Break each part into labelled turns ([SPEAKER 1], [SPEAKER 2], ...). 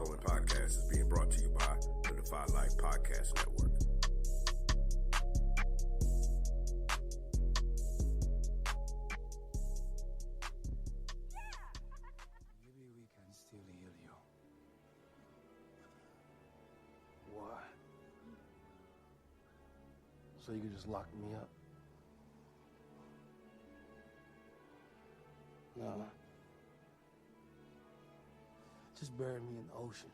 [SPEAKER 1] following podcast is being brought to you by the Defy Life Podcast Network.
[SPEAKER 2] Maybe we can still heal you. Why? So you can just lock me up? No. Just bury me in the ocean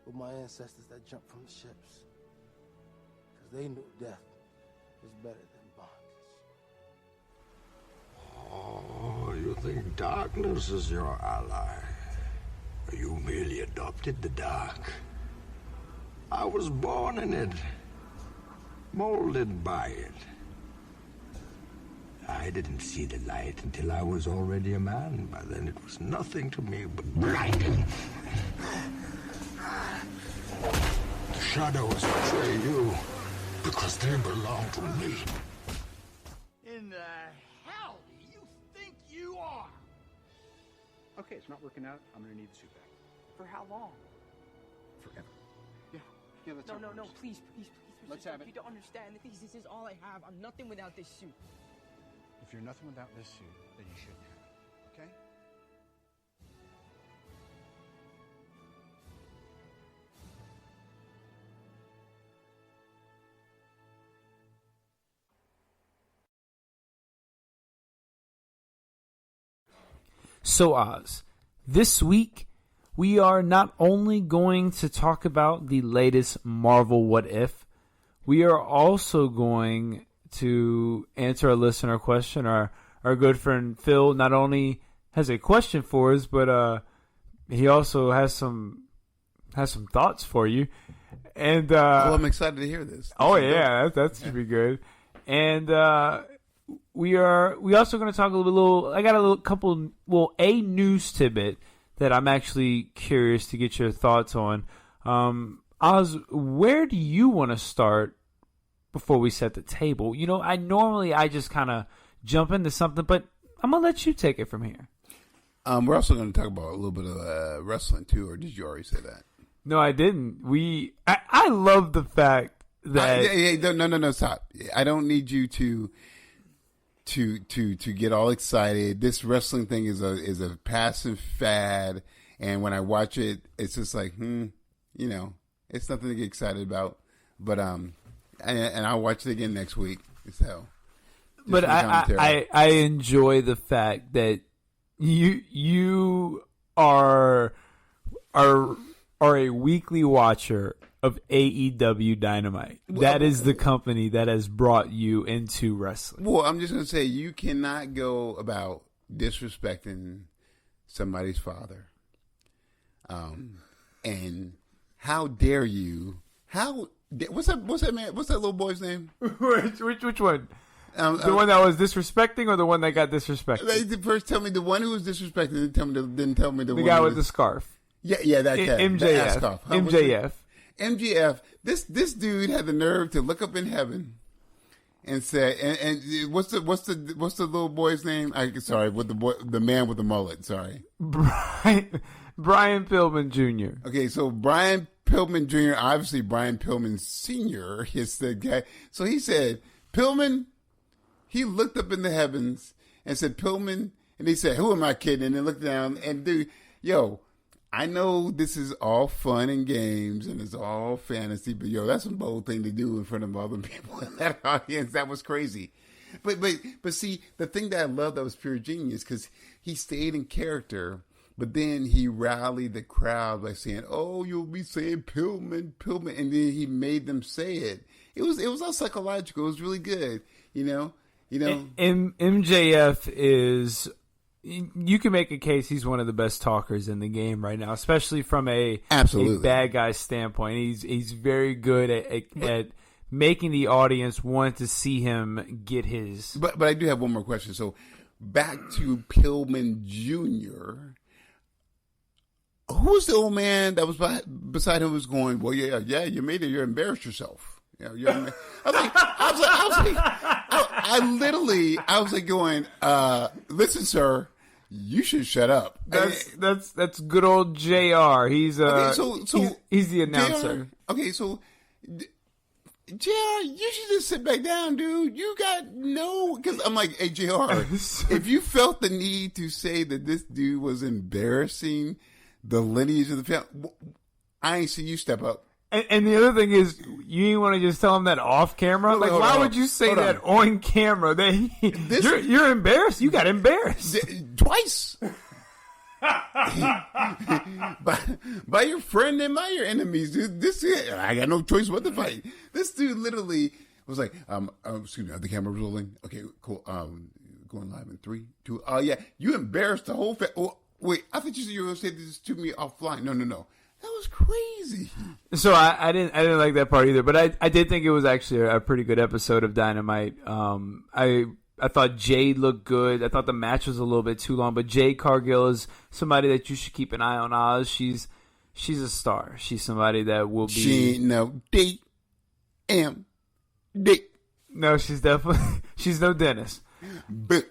[SPEAKER 2] with my ancestors that jumped from the ships. Because they knew death was better than bondage.
[SPEAKER 3] Oh, you think darkness is your ally? You merely adopted the dark. I was born in it, molded by it. I didn't see the light until I was already a man. By then it was nothing to me but blinding. The shadows betray you because they belong to me.
[SPEAKER 4] In the hell do you think you are?
[SPEAKER 5] Okay, it's not working out. I'm gonna need the suit back.
[SPEAKER 6] For how long?
[SPEAKER 5] Forever. Yeah, let's
[SPEAKER 6] No, please.
[SPEAKER 5] Let's have it.
[SPEAKER 6] You don't understand. This is all I have. I'm nothing without this suit.
[SPEAKER 5] If you're nothing without this suit, then you shouldn't have it. Okay?
[SPEAKER 7] So Oz, this week we are not only going to talk about the latest Marvel What If, we are also going to answer a listener question. Our good friend Phil not only has a question for us, but he also has some thoughts for you. And
[SPEAKER 8] well, I'm excited to hear this.
[SPEAKER 7] That should be good. And we also going to talk I got a news tidbit that I'm actually curious to get your thoughts on. Oz, where do you want to start before we set the table? You know, I just kind of jump into something, but I'm going to let you take it from here.
[SPEAKER 8] We're also going to talk about a little bit of wrestling too, or did you already say that?
[SPEAKER 7] No, I didn't. I love the fact that...
[SPEAKER 8] No, stop. I don't need you to get all excited. This wrestling thing is a passive fad, and when I watch it, it's just like, it's nothing to get excited about. But and I'll watch it again next week. So,
[SPEAKER 7] but I enjoy the fact that you are a weekly watcher of AEW Dynamite. That is the company that has brought you into wrestling.
[SPEAKER 8] Well, I'm just going to say, you cannot go about disrespecting somebody's father. And how dare you? What's that man? What's that little boy's name?
[SPEAKER 7] Which one? The one that was disrespecting, or the one that got disrespected?
[SPEAKER 8] First, tell me the one who was disrespecting. Then tell me the one
[SPEAKER 7] guy with the scarf.
[SPEAKER 8] Yeah, that guy.
[SPEAKER 7] MJF.
[SPEAKER 8] MJF. This dude had the nerve to look up in heaven and say, and what's the little boy's name? The man with the mullet. Sorry,
[SPEAKER 7] Brian Pillman Jr.
[SPEAKER 8] Okay, so Brian Pillman Jr. Obviously, Brian Pillman Sr. is the guy. So he said, Pillman. He looked up in the heavens and said, Pillman, and he said, who am I kidding? And then looked down and dude, I know this is all fun and games and it's all fantasy, but that's a bold thing to do in front of other people in that audience. That was crazy. But see, the thing that I love that was pure genius, because he stayed in character, but then he rallied the crowd by saying, "Oh, you'll be saying Pillman," and then he made them say it. It was all psychological. It was really good,
[SPEAKER 7] MJF is, you can make a case he's one of the best talkers in the game right now, especially from a bad guy standpoint. He's very good at making the audience want to see him get his.
[SPEAKER 8] But I do have one more question. So back to Pillman Jr. Who was the old man that was beside him who was going, well, yeah, you made it. You embarrassed yourself. I was like going, listen, sir, you should shut up.
[SPEAKER 7] That's good old JR. He's he's the announcer.
[SPEAKER 8] JR, okay, so JR, you should just sit back down, dude. You got no, because I'm like, hey, JR, if you felt the need to say that this dude was embarrassing the lineage of the family, I ain't see you step up.
[SPEAKER 7] And the other thing is, you didn't want to just tell him that off camera. Like, why would you say that on camera? That you're embarrassed. You got embarrassed
[SPEAKER 8] twice. by your friend and by your enemies, dude. I got no choice but to fight. This dude literally was like, excuse me, are the cameras rolling? Okay, cool. Going live in 3, 2. Yeah, you embarrassed the whole wait, I thought you said you were going to say this to me offline. No. That was crazy.
[SPEAKER 7] So I didn't like that part either, but I did think it was actually a pretty good episode of Dynamite. I thought Jade looked good. I thought the match was a little bit too long, but Jade Cargill is somebody that you should keep an eye on. Oz, she's a star. She's somebody that will be.
[SPEAKER 8] She ain't no DMD.
[SPEAKER 7] No, she's no Dennis.
[SPEAKER 8] But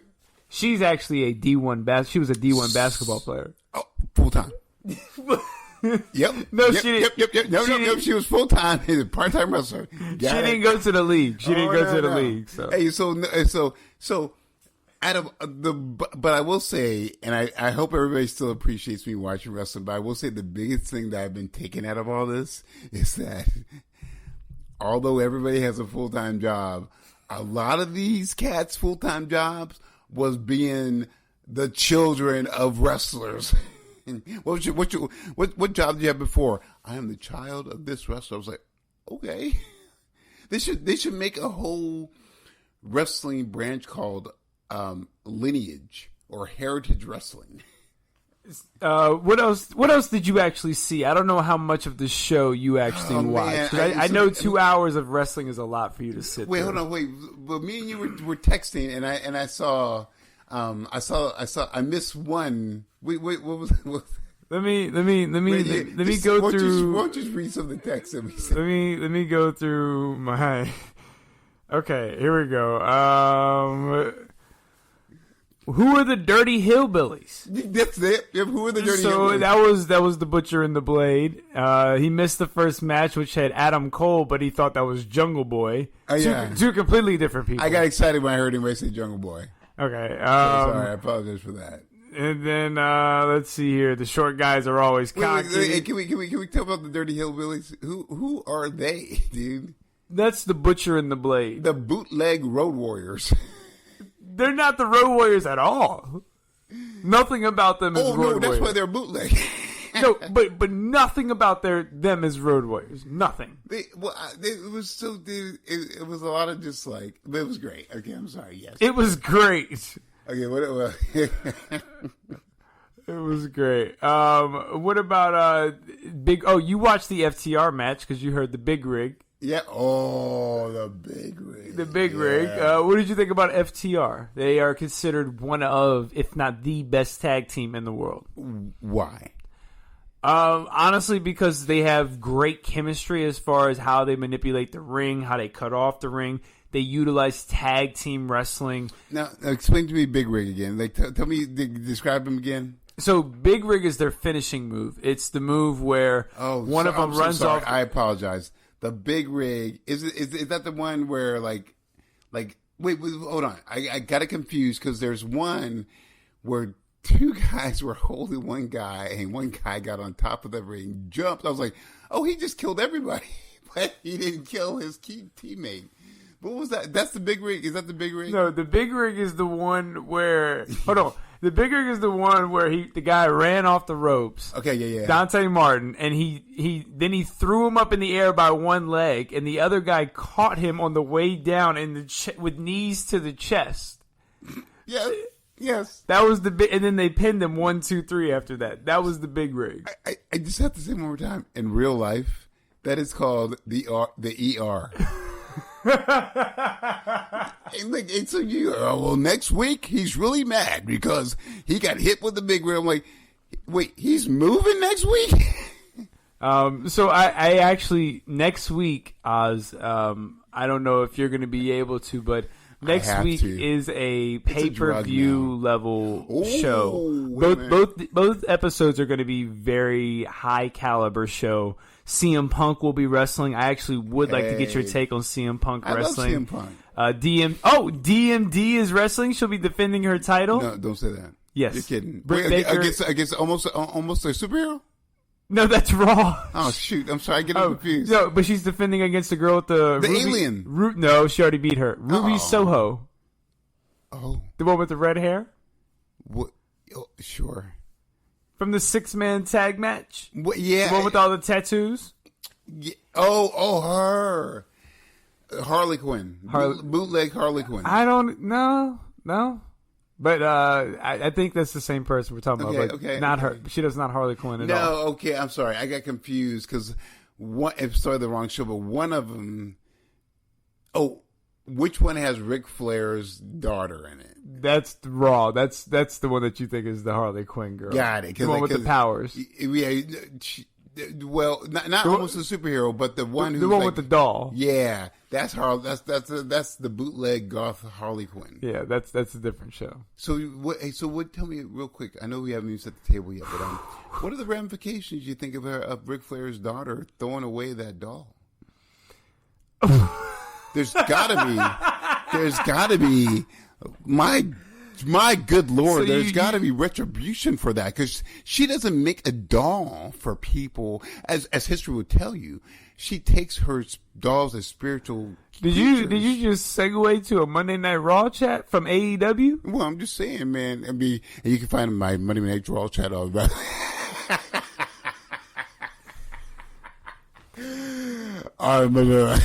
[SPEAKER 7] she's actually a D1 She was a D1 basketball player.
[SPEAKER 8] Oh, full time. Yep.
[SPEAKER 7] No,
[SPEAKER 8] yep,
[SPEAKER 7] she didn't.
[SPEAKER 8] Yep. No. She was full time. She's a part time wrestler.
[SPEAKER 7] Didn't go to the league. She didn't go to the league. So.
[SPEAKER 8] Hey, so out of but I will say, and I hope everybody still appreciates me watching wrestling. But I will say the biggest thing that I've been taken out of all this is that although everybody has a full time job, a lot of these cats' full time jobs was being the children of wrestlers. What job did you have before? I am the child of this wrestler. I was like, okay. They should make a whole wrestling branch called Lineage or Heritage Wrestling.
[SPEAKER 7] What else did you actually see? I don't know how much of the show you actually watched. I know 2 hours of wrestling is a lot for you to sit.
[SPEAKER 8] Hold on. But me and you were texting, and I saw. I missed one. Wait, what was?
[SPEAKER 7] Let me go through.
[SPEAKER 8] Won't you just read some of the text that we sent?
[SPEAKER 7] Let me go through my. Okay, here we go. Who are the Dirty Hillbillies?
[SPEAKER 8] That's it. Who are the Dirty Hillbillies?
[SPEAKER 7] So that was the Butcher and the Blade. He missed the first match, which had Adam Cole, but he thought that was Jungle Boy. Two completely different people.
[SPEAKER 8] I got excited when I heard him say Jungle Boy.
[SPEAKER 7] Okay.
[SPEAKER 8] Sorry, I apologize for that.
[SPEAKER 7] And then let's see here. The short guys are always cocky.
[SPEAKER 8] Wait, can we talk about the Dirty Hillbillies? Who are they, dude?
[SPEAKER 7] That's the Butcher and the Blade.
[SPEAKER 8] The bootleg Road Warriors.
[SPEAKER 7] They're not the Road Warriors at all. Nothing about them is Road Warriors. Oh, no,
[SPEAKER 8] that's why they're bootleg.
[SPEAKER 7] No, but nothing about them is Road Warriors. Nothing.
[SPEAKER 8] It was a lot of just like, but it was great. Okay, I'm sorry. Yes,
[SPEAKER 7] it was great.
[SPEAKER 8] Okay, what it was?
[SPEAKER 7] It was great. What about big? Oh, you watched the FTR match because you heard the Big Rig.
[SPEAKER 8] Yeah. Oh, the Big Rig.
[SPEAKER 7] The Big Rig. What did you think about FTR? They are considered one of, if not the best tag team in the world.
[SPEAKER 8] Why?
[SPEAKER 7] Honestly, because they have great chemistry as far as how they manipulate the ring, how they cut off the ring. They utilize tag team wrestling.
[SPEAKER 8] Now, explain to me Big Rig again. Like, tell me, describe him again.
[SPEAKER 7] So, Big Rig is their finishing move. It's the move where one of them runs off.
[SPEAKER 8] I apologize. The Big Rig is that the one where like wait hold on. I got it confused because there's one where two guys were holding one guy and one guy got on top of the ring, jumped. I was like, oh, he just killed everybody, but he didn't kill his teammate. What was that? That's the Big Rig. Is that the Big Rig?
[SPEAKER 7] No, the Big Rig is the one where. Hold on. The Big Rig is the one where the guy ran off the ropes.
[SPEAKER 8] Okay, yeah.
[SPEAKER 7] Dante Martin, and he threw him up in the air by one leg, and the other guy caught him on the way down with knees to the chest.
[SPEAKER 8] Yes.
[SPEAKER 7] That was the big, and then they pinned him 1, 2, 3 after that. That was the Big Rig.
[SPEAKER 8] I just have to say one more time. In real life, that is called the ER. And so well, next week he's really mad because he got hit with the Big Rig. I'm like, wait, he's moving next week?
[SPEAKER 7] So I actually next week, Oz. I don't know if you're going to be able to, but Next
[SPEAKER 8] have
[SPEAKER 7] week
[SPEAKER 8] to.
[SPEAKER 7] is a
[SPEAKER 8] drug
[SPEAKER 7] pay-per-view
[SPEAKER 8] now.
[SPEAKER 7] level
[SPEAKER 8] Ooh,
[SPEAKER 7] show.
[SPEAKER 8] wait a minute.
[SPEAKER 7] Both episodes are going to be very high caliber show. CM Punk will be wrestling. I actually would like to get your
[SPEAKER 8] Hey.
[SPEAKER 7] take on CM Punk
[SPEAKER 8] I
[SPEAKER 7] wrestling.
[SPEAKER 8] love CM Punk.
[SPEAKER 7] DMD is wrestling. She'll be defending her title.
[SPEAKER 8] No, don't say that.
[SPEAKER 7] Yes.
[SPEAKER 8] You're kidding.
[SPEAKER 7] Britt
[SPEAKER 8] Wait,
[SPEAKER 7] Baker-
[SPEAKER 8] against almost a superhero?
[SPEAKER 7] No, that's Raw.
[SPEAKER 8] Oh shoot! I'm sorry, I get
[SPEAKER 7] Oh,
[SPEAKER 8] confused.
[SPEAKER 7] no, but she's defending against the girl with the
[SPEAKER 8] alien.
[SPEAKER 7] No, she already beat her. Ruby
[SPEAKER 8] Oh.
[SPEAKER 7] Soho,
[SPEAKER 8] Oh,
[SPEAKER 7] the one with the red hair
[SPEAKER 8] what? Oh, sure.
[SPEAKER 7] from the 6-man tag match.
[SPEAKER 8] What? Yeah.
[SPEAKER 7] The one with all the tattoos.
[SPEAKER 8] Yeah. Oh, her. Harley Quinn. Bootleg Harley Quinn.
[SPEAKER 7] I don't know, no. But I think that's the same person we're talking about. But
[SPEAKER 8] Okay,
[SPEAKER 7] not
[SPEAKER 8] okay.
[SPEAKER 7] her. She does not Harley Quinn at
[SPEAKER 8] No,
[SPEAKER 7] all.
[SPEAKER 8] okay, I'm sorry. I got confused because I'm sorry, the wrong show, but one of them. Oh, which one has Ric Flair's daughter in it?
[SPEAKER 7] That's Raw. That's the one that you think is the Harley Quinn girl.
[SPEAKER 8] Got it.
[SPEAKER 7] The one with the powers.
[SPEAKER 8] Yeah. Well, not almost a superhero, but the one who's
[SPEAKER 7] the one
[SPEAKER 8] like,
[SPEAKER 7] with the doll.
[SPEAKER 8] Yeah, that's that's the bootleg goth Harley Quinn.
[SPEAKER 7] Yeah, that's a different show.
[SPEAKER 8] So what? Tell me real quick. I know we haven't even set the table yet, but what are the ramifications you think of Ric Flair's daughter throwing away that doll? There's gotta be. My good Lord,
[SPEAKER 7] So
[SPEAKER 8] there's got to be retribution for that because she doesn't make a doll for people, as history would tell you. She takes her dolls as spiritual.
[SPEAKER 7] Did you just segue to a Monday Night Raw chat from AEW?
[SPEAKER 8] Well, I'm just saying, man. I mean, and you can find my Monday Night Raw chat all about. All right, but.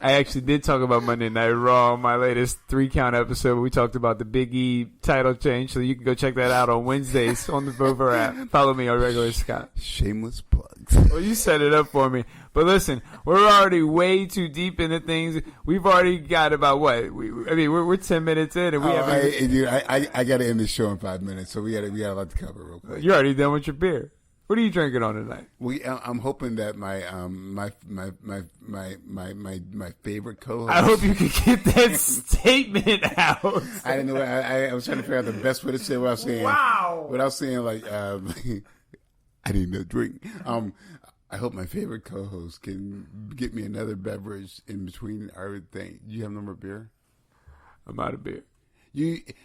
[SPEAKER 7] I actually did talk about Monday Night Raw on my latest 3-count episode where we talked about the Big E title change, so you can go check that out on Wednesdays on the Rover app. Follow me on Regular Scott.
[SPEAKER 8] Shameless plugs.
[SPEAKER 7] Well, you set it up for me. But listen, we're already way too deep into things. We've already got about what? We're 10 minutes in, and we haven't.
[SPEAKER 8] I got to end the show in 5 minutes, so we got a lot to cover real quick.
[SPEAKER 7] You're already done with your beer. What are you drinking on tonight?
[SPEAKER 8] I'm hoping that my favorite co-host.
[SPEAKER 7] I hope you can get that statement out.
[SPEAKER 8] I didn't know. I was trying to figure out the best way to say what I was saying.
[SPEAKER 7] Wow.
[SPEAKER 8] Without saying like, I need no drink. I hope my favorite co-host can get me another beverage in between our thing. You have no more beer?
[SPEAKER 7] I'm out of beer.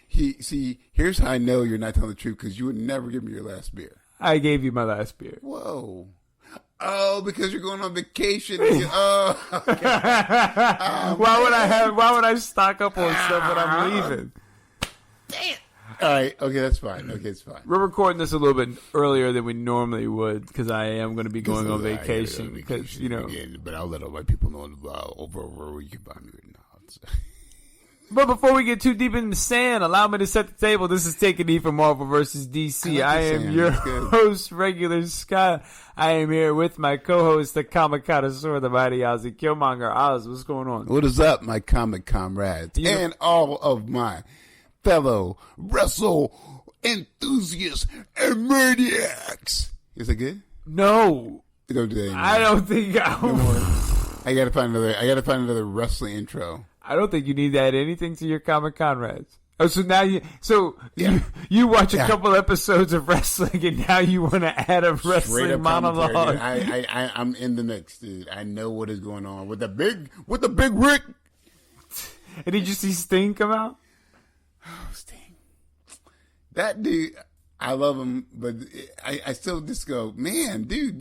[SPEAKER 8] Here's how I know you're not telling the truth because you would never give me your last beer.
[SPEAKER 7] I gave you my last beer.
[SPEAKER 8] Whoa. Oh, because you're going on vacation. Oh, okay.
[SPEAKER 7] Why would I stock up on stuff when I'm leaving?
[SPEAKER 8] Damn. All right. Okay, that's fine. Okay, it's fine.
[SPEAKER 7] We're recording this a little bit earlier than we normally would because I am going to be going on vacation. Because
[SPEAKER 8] but I'll let all my people know over where you can find me right now.
[SPEAKER 7] But before we get too deep in the sand, allow me to set the table. This is Take a Knee from Marvel vs. DC. I am your host, Regular Scott. I am here with my co-host, the comic connoisseur, the mighty Ozzy Killmonger. Oz, what's going on?
[SPEAKER 8] What is up, my comic comrades and all of my fellow wrestle enthusiasts and maniacs? Is it good?
[SPEAKER 7] No,
[SPEAKER 8] Don't do that anymore.
[SPEAKER 7] I don't think
[SPEAKER 8] I gotta find another wrestling intro.
[SPEAKER 7] I don't think you need to add anything to your comic comrades. Oh, so now you watch a couple episodes of wrestling, and now you want to add a wrestling monologue.
[SPEAKER 8] I'm in the mix, dude. I know what is going on with the big Rick.
[SPEAKER 7] And did you see Sting come out?
[SPEAKER 8] Oh, Sting, that dude, I love him, but I still just go, man, dude,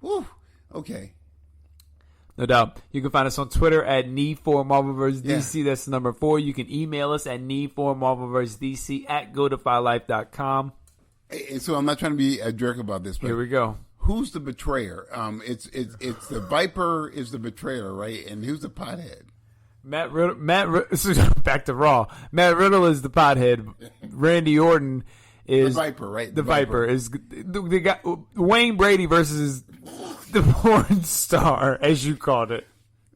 [SPEAKER 8] woo, okay.
[SPEAKER 7] No doubt. You can find us on Twitter at Need4MarvelVsDC. That's the number 4. You can email us at Need4MarvelVsDC at GoDefyLife.com.
[SPEAKER 8] And so I'm not trying to be a jerk about this, but
[SPEAKER 7] here we go.
[SPEAKER 8] Who's the betrayer? It's the Viper is the betrayer, right? And who's the pothead?
[SPEAKER 7] Matt Riddle, back to Raw. Matt Riddle is the pothead. Randy Orton is
[SPEAKER 8] the Viper, right?
[SPEAKER 7] The Viper is the guy. Wayne Brady versus the porn star, as you called it.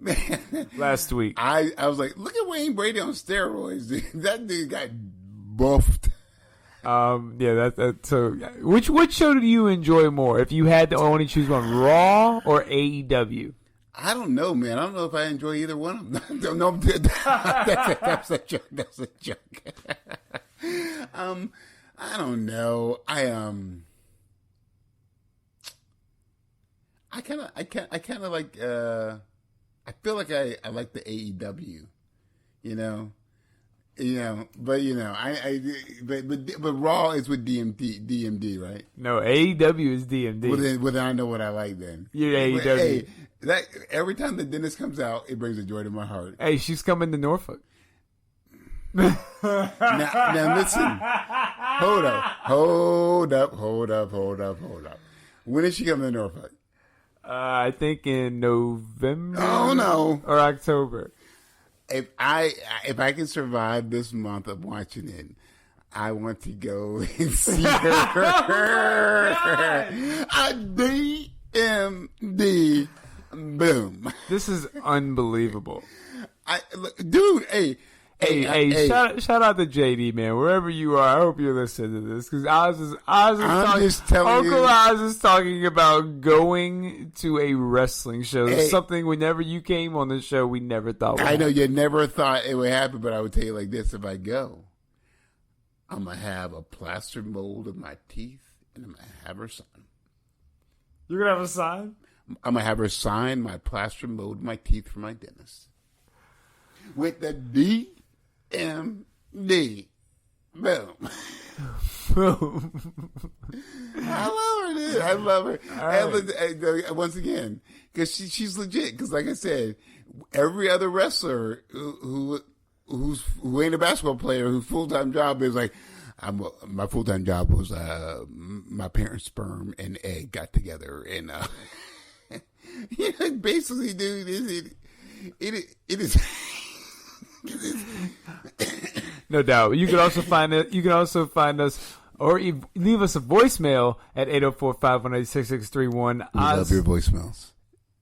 [SPEAKER 8] Man,
[SPEAKER 7] last week.
[SPEAKER 8] I was like, look at Wayne Brady on steroids. Dude. That dude got buffed.
[SPEAKER 7] So which show do you enjoy more? If you had to only choose one, Raw or AEW?
[SPEAKER 8] I don't know, man. I don't know if I enjoy either one of them. No, that's a joke. That's a joke. I don't know. I kind of like. I feel like I like the AEW, but Raw is with DMD, right?
[SPEAKER 7] No, AEW is DMD.
[SPEAKER 8] Well, then I know what I like then.
[SPEAKER 7] You're AEW.
[SPEAKER 8] Hey, every time the dentist comes out, it brings a joy to my heart.
[SPEAKER 7] Hey, she's coming to Norfolk.
[SPEAKER 8] Now listen. Hold up. When is she coming to Norfolk?
[SPEAKER 7] I think in November.
[SPEAKER 8] Oh no,
[SPEAKER 7] or October.
[SPEAKER 8] If I can survive this month of watching it, I want to go and see her. A DMD. Boom.
[SPEAKER 7] This is unbelievable.
[SPEAKER 8] Dude, hey,
[SPEAKER 7] shout out to JD, man. Wherever you are, I hope you're listening to this because Oz is talking about going to a wrestling show. Something whenever you came on the show, we never thought would
[SPEAKER 8] I know you never thought it would happen, but I would tell you like this: if I go, I'm gonna have a plaster mold of my teeth, and I'm gonna have her sign.
[SPEAKER 7] You're gonna have a sign?
[SPEAKER 8] I'm gonna have her sign my plaster mold of my teeth for my dentist with the DMD. Boom. I love her, dude. I love her. Right. Once again, because she's legit. Because, like I said, every other wrestler who ain't a basketball player whose full-time job is like, my full-time job was my parents' sperm and egg got together, and basically, dude, it is.
[SPEAKER 7] No doubt. You can also find it. You can also find us or leave us a voicemail at 804-518-6631.
[SPEAKER 8] We love your voicemails.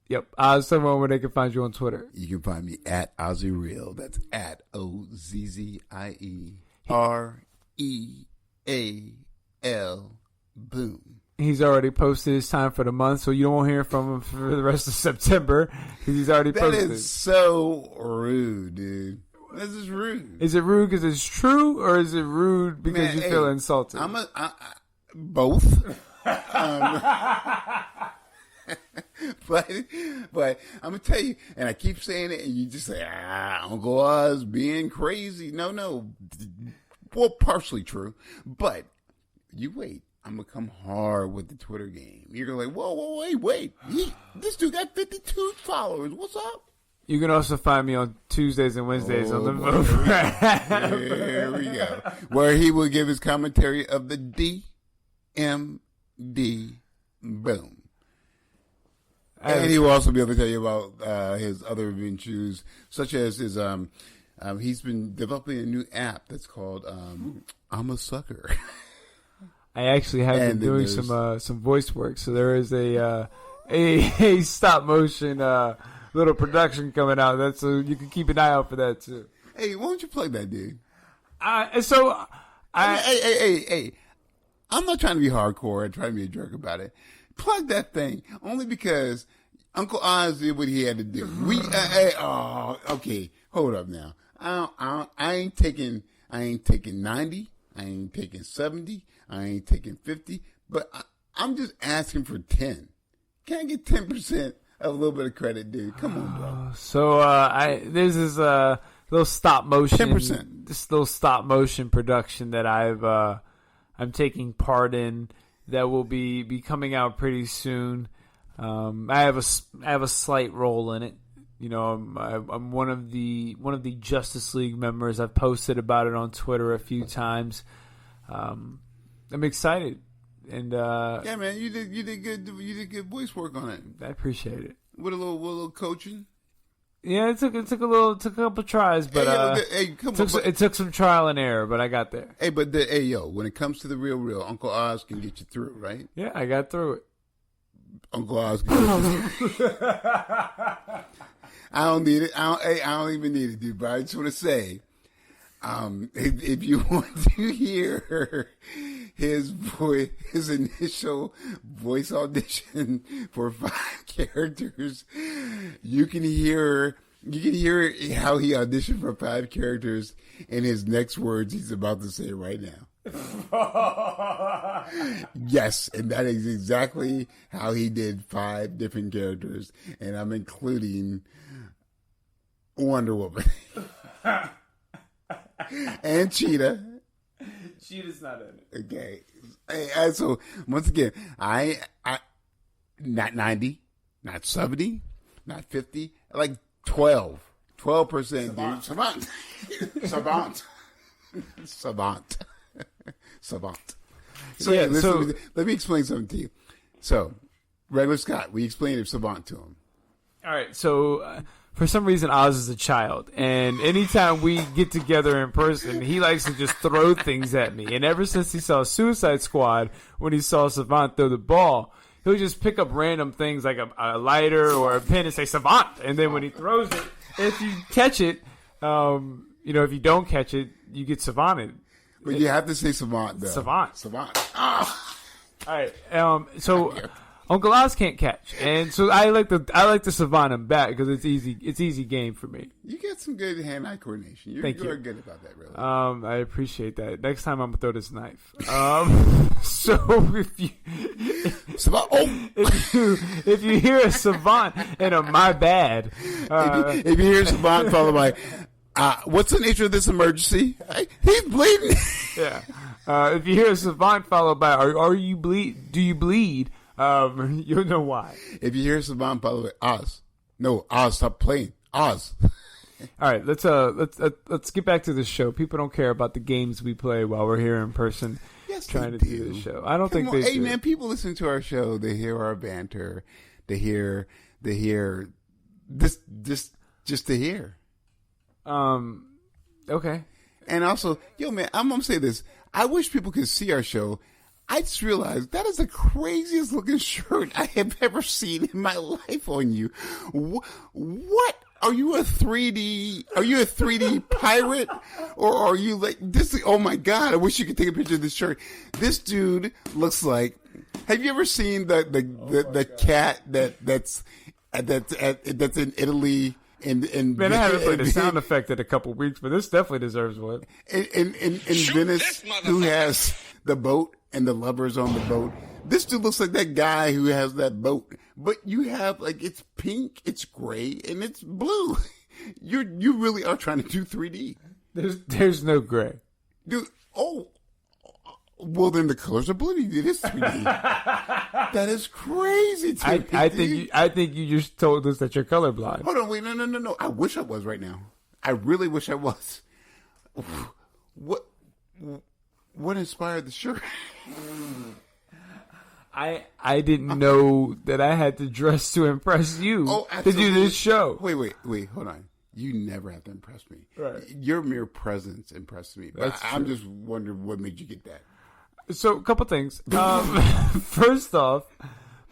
[SPEAKER 7] Yep. Oz, someone where they can find you on Twitter.
[SPEAKER 8] You can find me at Ozzy Real. That's at OZZIEREAL. Boom.
[SPEAKER 7] He's already posted his time for the month, so you won't hear from him for the rest of September because he's already posted.
[SPEAKER 8] That is so rude, dude. This is rude.
[SPEAKER 7] Is it rude because it's true, or is it rude because you feel insulted?
[SPEAKER 8] Both. But I'm gonna tell you, and I keep saying it, and you just say, Uncle Oz being crazy. No. Well, partially true, but you wait. I'm gonna come hard with the Twitter game. You're gonna like, whoa, wait. This dude got 52 followers. What's up?
[SPEAKER 7] You can also find me on Tuesdays and Wednesdays on the Vote.
[SPEAKER 8] There we go. Where he will give his commentary of the DMD. Boom. And he will also be able to tell you about his other adventures, such as his he's been developing a new app that's called I'm a Sucker.
[SPEAKER 7] I actually have been doing some voice work, so there is a stop motion little production coming out. So you can keep an eye out for that too.
[SPEAKER 8] Hey, why don't you plug that, dude?
[SPEAKER 7] Hey,
[SPEAKER 8] I'm not trying to be hardcore and trying to be a jerk about it. Plug that thing only because Uncle Oz did what he had to do. Okay, hold up now. I ain't taking 90. I ain't taking 70. I ain't taking 50. But I'm just asking for 10. Can I get 10%? A little bit of credit, dude. Come on, bro.
[SPEAKER 7] So there's this little stop motion,
[SPEAKER 8] 10%.
[SPEAKER 7] This little stop motion production that I'm taking part in that will be coming out pretty soon. I have a slight role in it. You know, I'm one of the Justice League members. I've posted about it on Twitter a few times. I'm excited. And
[SPEAKER 8] yeah, man, you did good voice work on it.
[SPEAKER 7] I appreciate it.
[SPEAKER 8] With a little coaching.
[SPEAKER 7] Yeah, it took a couple tries, but it took some trial and error, but I got there.
[SPEAKER 8] Hey, but when it comes to the real, Uncle Oz can get you through, right?
[SPEAKER 7] Yeah, I got through it.
[SPEAKER 8] Uncle Oz can get you through. I don't need it. I don't even need it, dude. But I just want to say, if you want to hear his initial voice audition for 5 characters. You can hear how he auditioned for 5 characters in his next words he's about to say right now. Yes, and that is exactly how he did 5 different characters, and I'm including Wonder Woman and Cheetah.
[SPEAKER 7] Cheetah's not in it.
[SPEAKER 8] Okay, so once again, I not 90, not 70, not 50, like 12%. Dude. Savant. So
[SPEAKER 7] Yeah,
[SPEAKER 8] listen, let me explain something to you. So, Regular Scott, we explained it Savant to him.
[SPEAKER 7] All right, so for some reason, Oz is a child, and anytime we get together in person, he likes to just throw things at me. And ever since he saw Suicide Squad, when he saw Savant throw the ball, he'll just pick up random things like a lighter or a pen and say Savant, and then when he throws it, if you catch it, if you don't catch it, you get Savanted.
[SPEAKER 8] But you have to say Savant, though.
[SPEAKER 7] Savant.
[SPEAKER 8] Ah!
[SPEAKER 7] All right. So Uncle Oz can't catch, and so I like to Savant him back because it's easy. It's easy game for me.
[SPEAKER 8] You get some good hand-eye coordination. You're good about that, really.
[SPEAKER 7] I appreciate that. Next time I'm gonna throw this knife. So if you hear a Savant and a my bad,
[SPEAKER 8] if you hear Savant followed by. What's the nature of this emergency? He's bleeding.
[SPEAKER 7] Yeah. If you hear a Savant followed by "Are you bleed? Do you bleed?" You'll know why.
[SPEAKER 8] If you hear Savant followed by Oz, no, Oz, stop playing. Oz.
[SPEAKER 7] All right, let's get back to the show. People don't care about the games we play while we're here in person.
[SPEAKER 8] Yes,
[SPEAKER 7] trying to
[SPEAKER 8] do
[SPEAKER 7] the show. I don't think they do.
[SPEAKER 8] Hey man, people listen to our show. They hear our banter. They hear this just to hear.
[SPEAKER 7] Okay.
[SPEAKER 8] And also, yo, man, I'm going to say this. I wish people could see our show. I just realized that is the craziest looking shirt I have ever seen in my life on you. What? Are you a 3D pirate? Or are you like this? Oh my God. I wish you could take a picture of this shirt. This dude looks like, have you ever seen the cat that's in Italy?
[SPEAKER 7] Man, I haven't played a sound effect in a couple of weeks, but this definitely deserves one.
[SPEAKER 8] In Venice, who has the boat and the lovers on the boat. This dude looks like that guy who has that boat. But you have, like, it's pink, it's gray, and it's blue. You really are trying to do 3D.
[SPEAKER 7] There's no gray.
[SPEAKER 8] Dude, well, then the colors are blue. It is 3D. That is crazy.
[SPEAKER 7] I think you just told us that you're colorblind.
[SPEAKER 8] Hold on, wait, no. I wish I was right now. I really wish I was. What inspired the shirt?
[SPEAKER 7] I didn't know that I had to dress to impress you to do this show.
[SPEAKER 8] Wait, hold on. You never have to impress me.
[SPEAKER 7] Right.
[SPEAKER 8] Your mere presence impressed me. But I'm just wondering what made you get that.
[SPEAKER 7] So, a couple things. First off,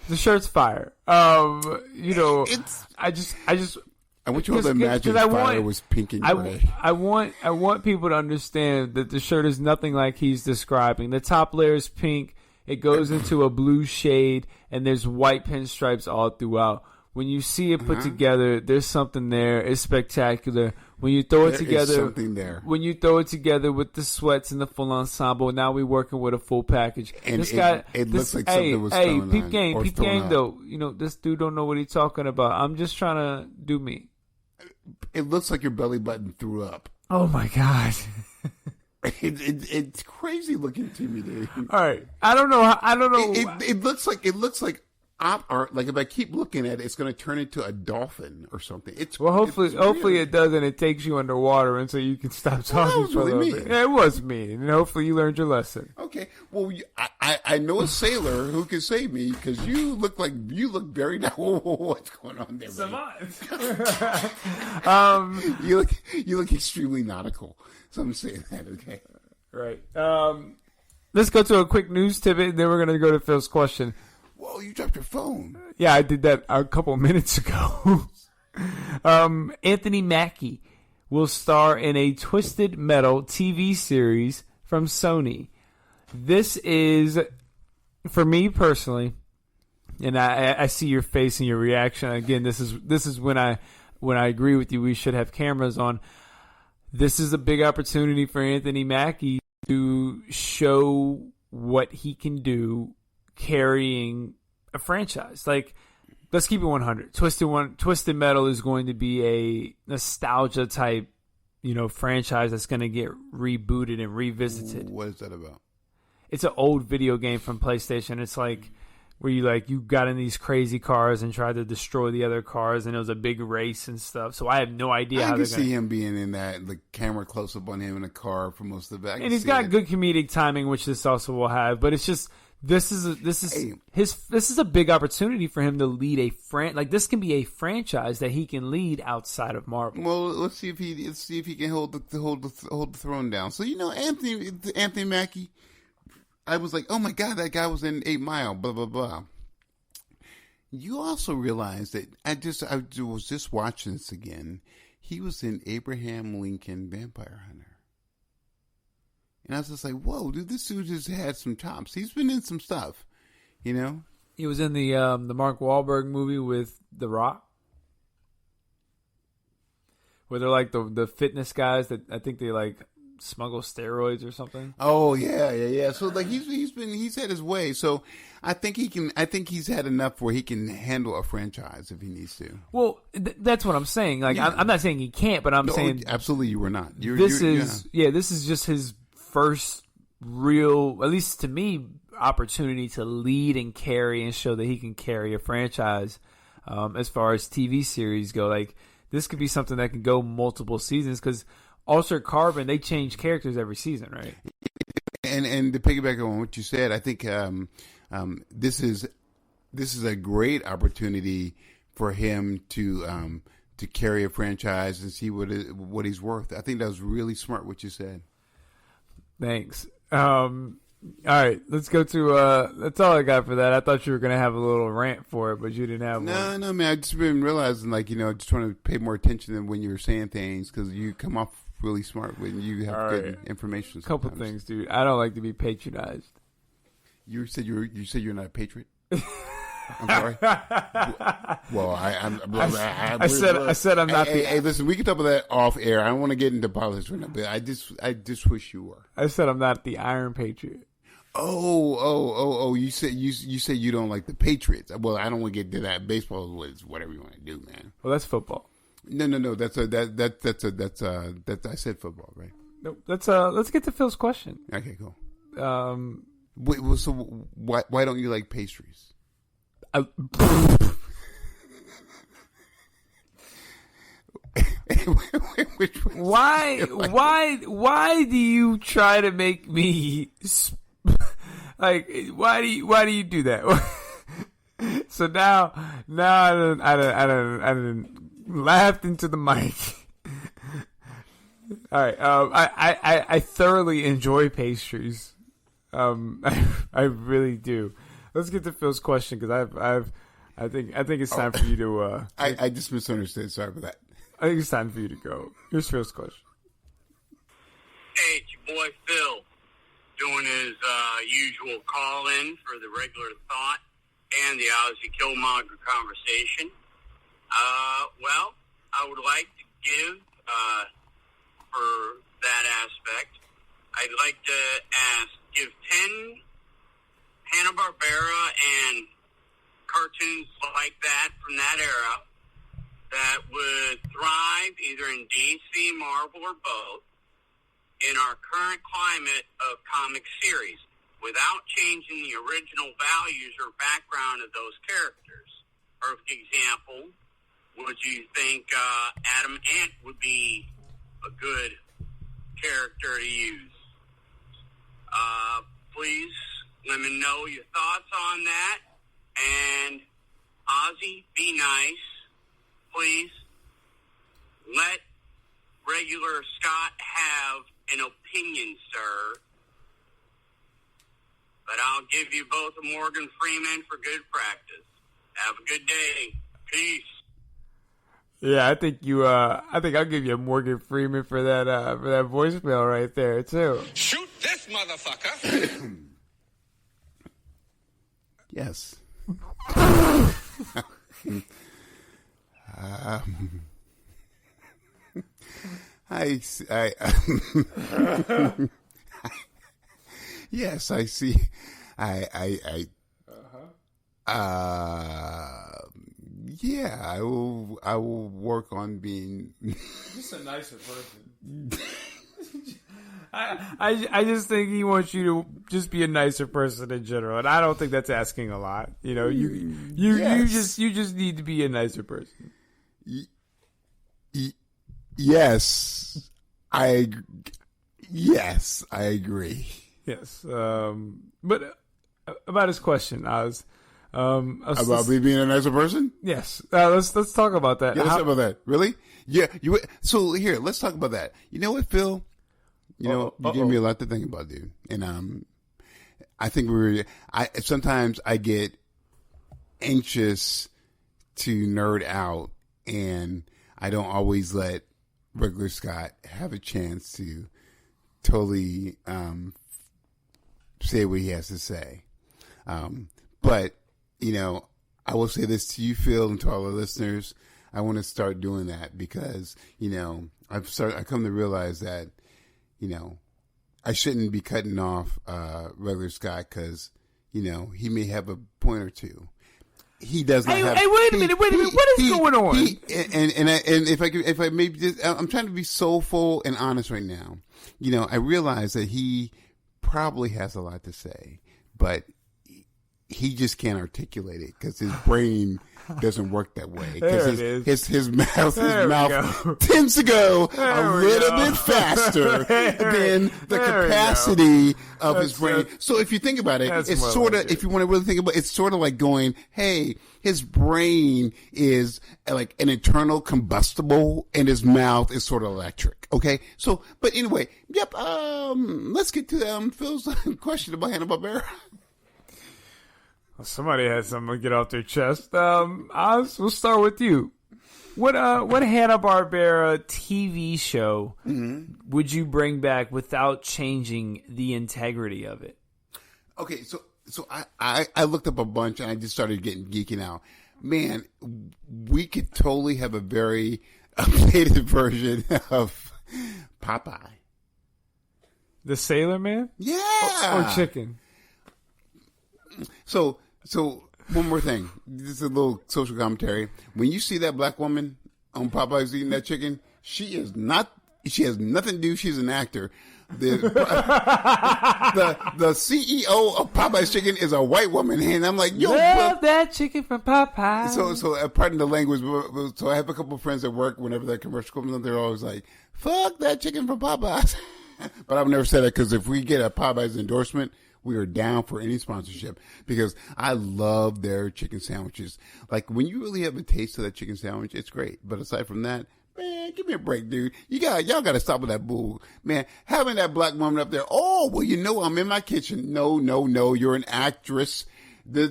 [SPEAKER 7] the shirt's fire. I
[SPEAKER 8] want you all to imagine fire was pink and gray.
[SPEAKER 7] I want people to understand that the shirt is nothing like he's describing. The top layer is pink. It goes into a blue shade, and there's white pinstripes all throughout. When you see it put together, there's something there. It's spectacular. When you throw it together,
[SPEAKER 8] is something there.
[SPEAKER 7] When you throw it together with the sweats and the full ensemble, now we're working with a full package.
[SPEAKER 8] And looks like something was thrown
[SPEAKER 7] peep
[SPEAKER 8] on,
[SPEAKER 7] game though. You know, this dude don't know what he's talking about. I'm just trying to do me.
[SPEAKER 8] It looks like your belly button threw up.
[SPEAKER 7] Oh my God.
[SPEAKER 8] It's crazy looking to me, dude.
[SPEAKER 7] All right, I don't know.
[SPEAKER 8] It looks like like if I keep looking at it, it's going to turn into a dolphin or something.
[SPEAKER 7] Hopefully it does, and it takes you underwater, and so you can stop talking for a little bit. Yeah, it was mean, and hopefully you learned your lesson.
[SPEAKER 8] Okay, well, I know a sailor who can save me because you look very. What's going on there, buddy? You look extremely nautical. So I'm saying that, okay?
[SPEAKER 7] Right. Let's go to a quick news tidbit, and then we're going to go to Phil's question.
[SPEAKER 8] Whoa, you dropped your phone.
[SPEAKER 7] Yeah, I did that a couple minutes ago. Anthony Mackie will star in a Twisted Metal TV series from Sony. This is, for me personally, and I see your face and your reaction. Again, this is when I agree with you. We should have cameras on. This is a big opportunity for Anthony Mackie to show what he can do carrying a franchise. Like, let's keep it 100. Twisted Metal is going to be a nostalgia type, franchise that's going to get rebooted and revisited.
[SPEAKER 8] What is that about?
[SPEAKER 7] It's an old video game from PlayStation. It's like where you got in these crazy cars and tried to destroy the other cars, and it was a big race and stuff. So I have no idea how
[SPEAKER 8] I
[SPEAKER 7] they're
[SPEAKER 8] can see him being in that, the camera close up on him in a car for most of it.
[SPEAKER 7] And he's got good comedic timing, which this also will have. But it's just this is a big opportunity for him to lead this can be a franchise that he can lead outside of Marvel.
[SPEAKER 8] Well, let's see if he can hold the throne down. So Anthony Mackie. I was like, oh my God, that guy was in 8 Mile, blah, blah, blah. You also realize that I was just watching this again. He was in Abraham Lincoln Vampire Hunter. And I was just like, whoa, dude, this dude just had some chops. He's been in some stuff, He
[SPEAKER 7] was in the Mark Wahlberg movie with The Rock. Where they're like the fitness guys that I think they like smuggle steroids or something.
[SPEAKER 8] Oh yeah. So like he's had his way. So I think he's had enough where he can handle a franchise if he needs to.
[SPEAKER 7] Well, that's what I'm saying. Like I'm not saying he can't, but I'm saying
[SPEAKER 8] absolutely you were not.
[SPEAKER 7] This is just his first real, at least to me, opportunity to lead and carry and show that he can carry a franchise. As far as TV series go, like this could be something that can go multiple seasons because Altered Carbon, they change characters every season, right?
[SPEAKER 8] And to piggyback on what you said, I think this is a great opportunity for him to carry a franchise and see what he's worth. I think that was really smart what you said.
[SPEAKER 7] Thanks. All right, let's go to that's all I got for that. I thought you were gonna have a little rant for it, but you didn't have one.
[SPEAKER 8] No, man. I just been realizing, just trying to pay more attention than when you were saying things because you come off really smart when you have good information.
[SPEAKER 7] Couple things, dude. I don't like to be patronized.
[SPEAKER 8] You said you're not a patriot. I'm sorry. Well,
[SPEAKER 7] I said I'm not.
[SPEAKER 8] Hey, listen, we can talk about that off air. I don't want to get into politics right now, but I just wish you were.
[SPEAKER 7] I said I'm not the Iron Patriot.
[SPEAKER 8] Oh! You said you don't like the Patriots. Well, I don't want to get into that. Baseball is whatever you want to do, man.
[SPEAKER 7] Well, that's football.
[SPEAKER 8] No. That's I said football, right?
[SPEAKER 7] No, let's get to Phil's question.
[SPEAKER 8] Okay, cool. Wait, well, so why don't you like pastries?
[SPEAKER 7] Why do you try to make me like? Why do you do that? So now I didn't laughed into the mic. All right. I thoroughly enjoy pastries. I really do. Let's get to Phil's question because I think it's time for you to.
[SPEAKER 8] I just misunderstood. Sorry for that.
[SPEAKER 7] I think it's time for you to go. Here's Phil's question.
[SPEAKER 9] Hey, it's your boy Phil doing his usual call-in for the regular thought and the Ozzy Killmonger conversation. Well, I would like to give, for that aspect, I'd like to give 10 Hanna-Barbera and cartoons like that from that era that would thrive either in DC, Marvel, or both in our current climate of comic series without changing the original values or background of those characters. Perfect example, would you think Adam Ant would be a good character to use? Please let me know your thoughts on that. And Ozzy, be nice. Please let regular Scott have an opinion, sir. But I'll give you both a Morgan Freeman for good practice. Have a good day. Peace.
[SPEAKER 7] Yeah, I think I'll give you a Morgan Freeman for that voicemail right there too.
[SPEAKER 10] Shoot this motherfucker.
[SPEAKER 8] Yes. Yes, I see. Yeah, I will work on being
[SPEAKER 7] just a nicer person. I just think he wants you to just be a nicer person in general, and I don't think that's asking a lot. You know,
[SPEAKER 8] Yes.
[SPEAKER 7] you just need to be a nicer person.
[SPEAKER 8] Yes, I agree.
[SPEAKER 7] Yes, but about his question,
[SPEAKER 8] About me being a nicer person?
[SPEAKER 7] Yes, let's talk about that.
[SPEAKER 8] Yeah, let's talk about that. Really? Yeah. So here, let's talk about that. You know what, Phil? You gave me a lot to think about, dude. And I think sometimes I get anxious to nerd out, and I don't always let regular Scott have a chance to totally say what he has to say. But I will say this to you, Phil, and to all the listeners. I want to start doing that because, I come to realize that, I shouldn't be cutting off regular Scott because, he may have a point or two. He does not have.
[SPEAKER 7] Hey, wait a minute. What is going on?
[SPEAKER 8] And if I maybe just, I'm trying to be soulful and honest right now. I realize that he probably has a lot to say, but he just can't articulate it because his brain doesn't work that way. Because his mouth tends to go a little bit faster than the capacity of his brain. So if you think about it, it's sort of, if you want to really think about it, it's sort of like going, hey, his brain is like an internal combustible and his mouth is sort of electric. Okay. So, but anyway, yep. Let's get to Phil's question about Hanna-Barbera.
[SPEAKER 7] Somebody had something to get off their chest. We'll start with you. What Hanna-Barbera TV show would you bring back without changing the integrity of it?
[SPEAKER 8] Okay, so I looked up a bunch and I just started geeking out. Man, we could totally have a very updated version of Popeye.
[SPEAKER 7] The Sailor Man?
[SPEAKER 8] Yeah.
[SPEAKER 7] Or chicken?
[SPEAKER 8] So one more thing. This is a little social commentary. When you see that black woman on Popeyes eating that chicken, she has nothing to do. She's an actor. The CEO of Popeyes Chicken is a white woman, and I'm like, yo,
[SPEAKER 7] love that chicken from Popeyes.
[SPEAKER 8] So pardon the language. So I have a couple of friends at work. Whenever that commercial comes on, they're always like, "Fuck that chicken from Popeyes." But I've never said that because if we get a Popeyes endorsement, we are down for any sponsorship because I love their chicken sandwiches. Like when you really have a taste of that chicken sandwich, it's great. But aside from that, man, give me a break, dude. Y'all got to stop with that bull, man. Having that black woman up there. Oh, well, I'm in my kitchen. No. You're an actress. And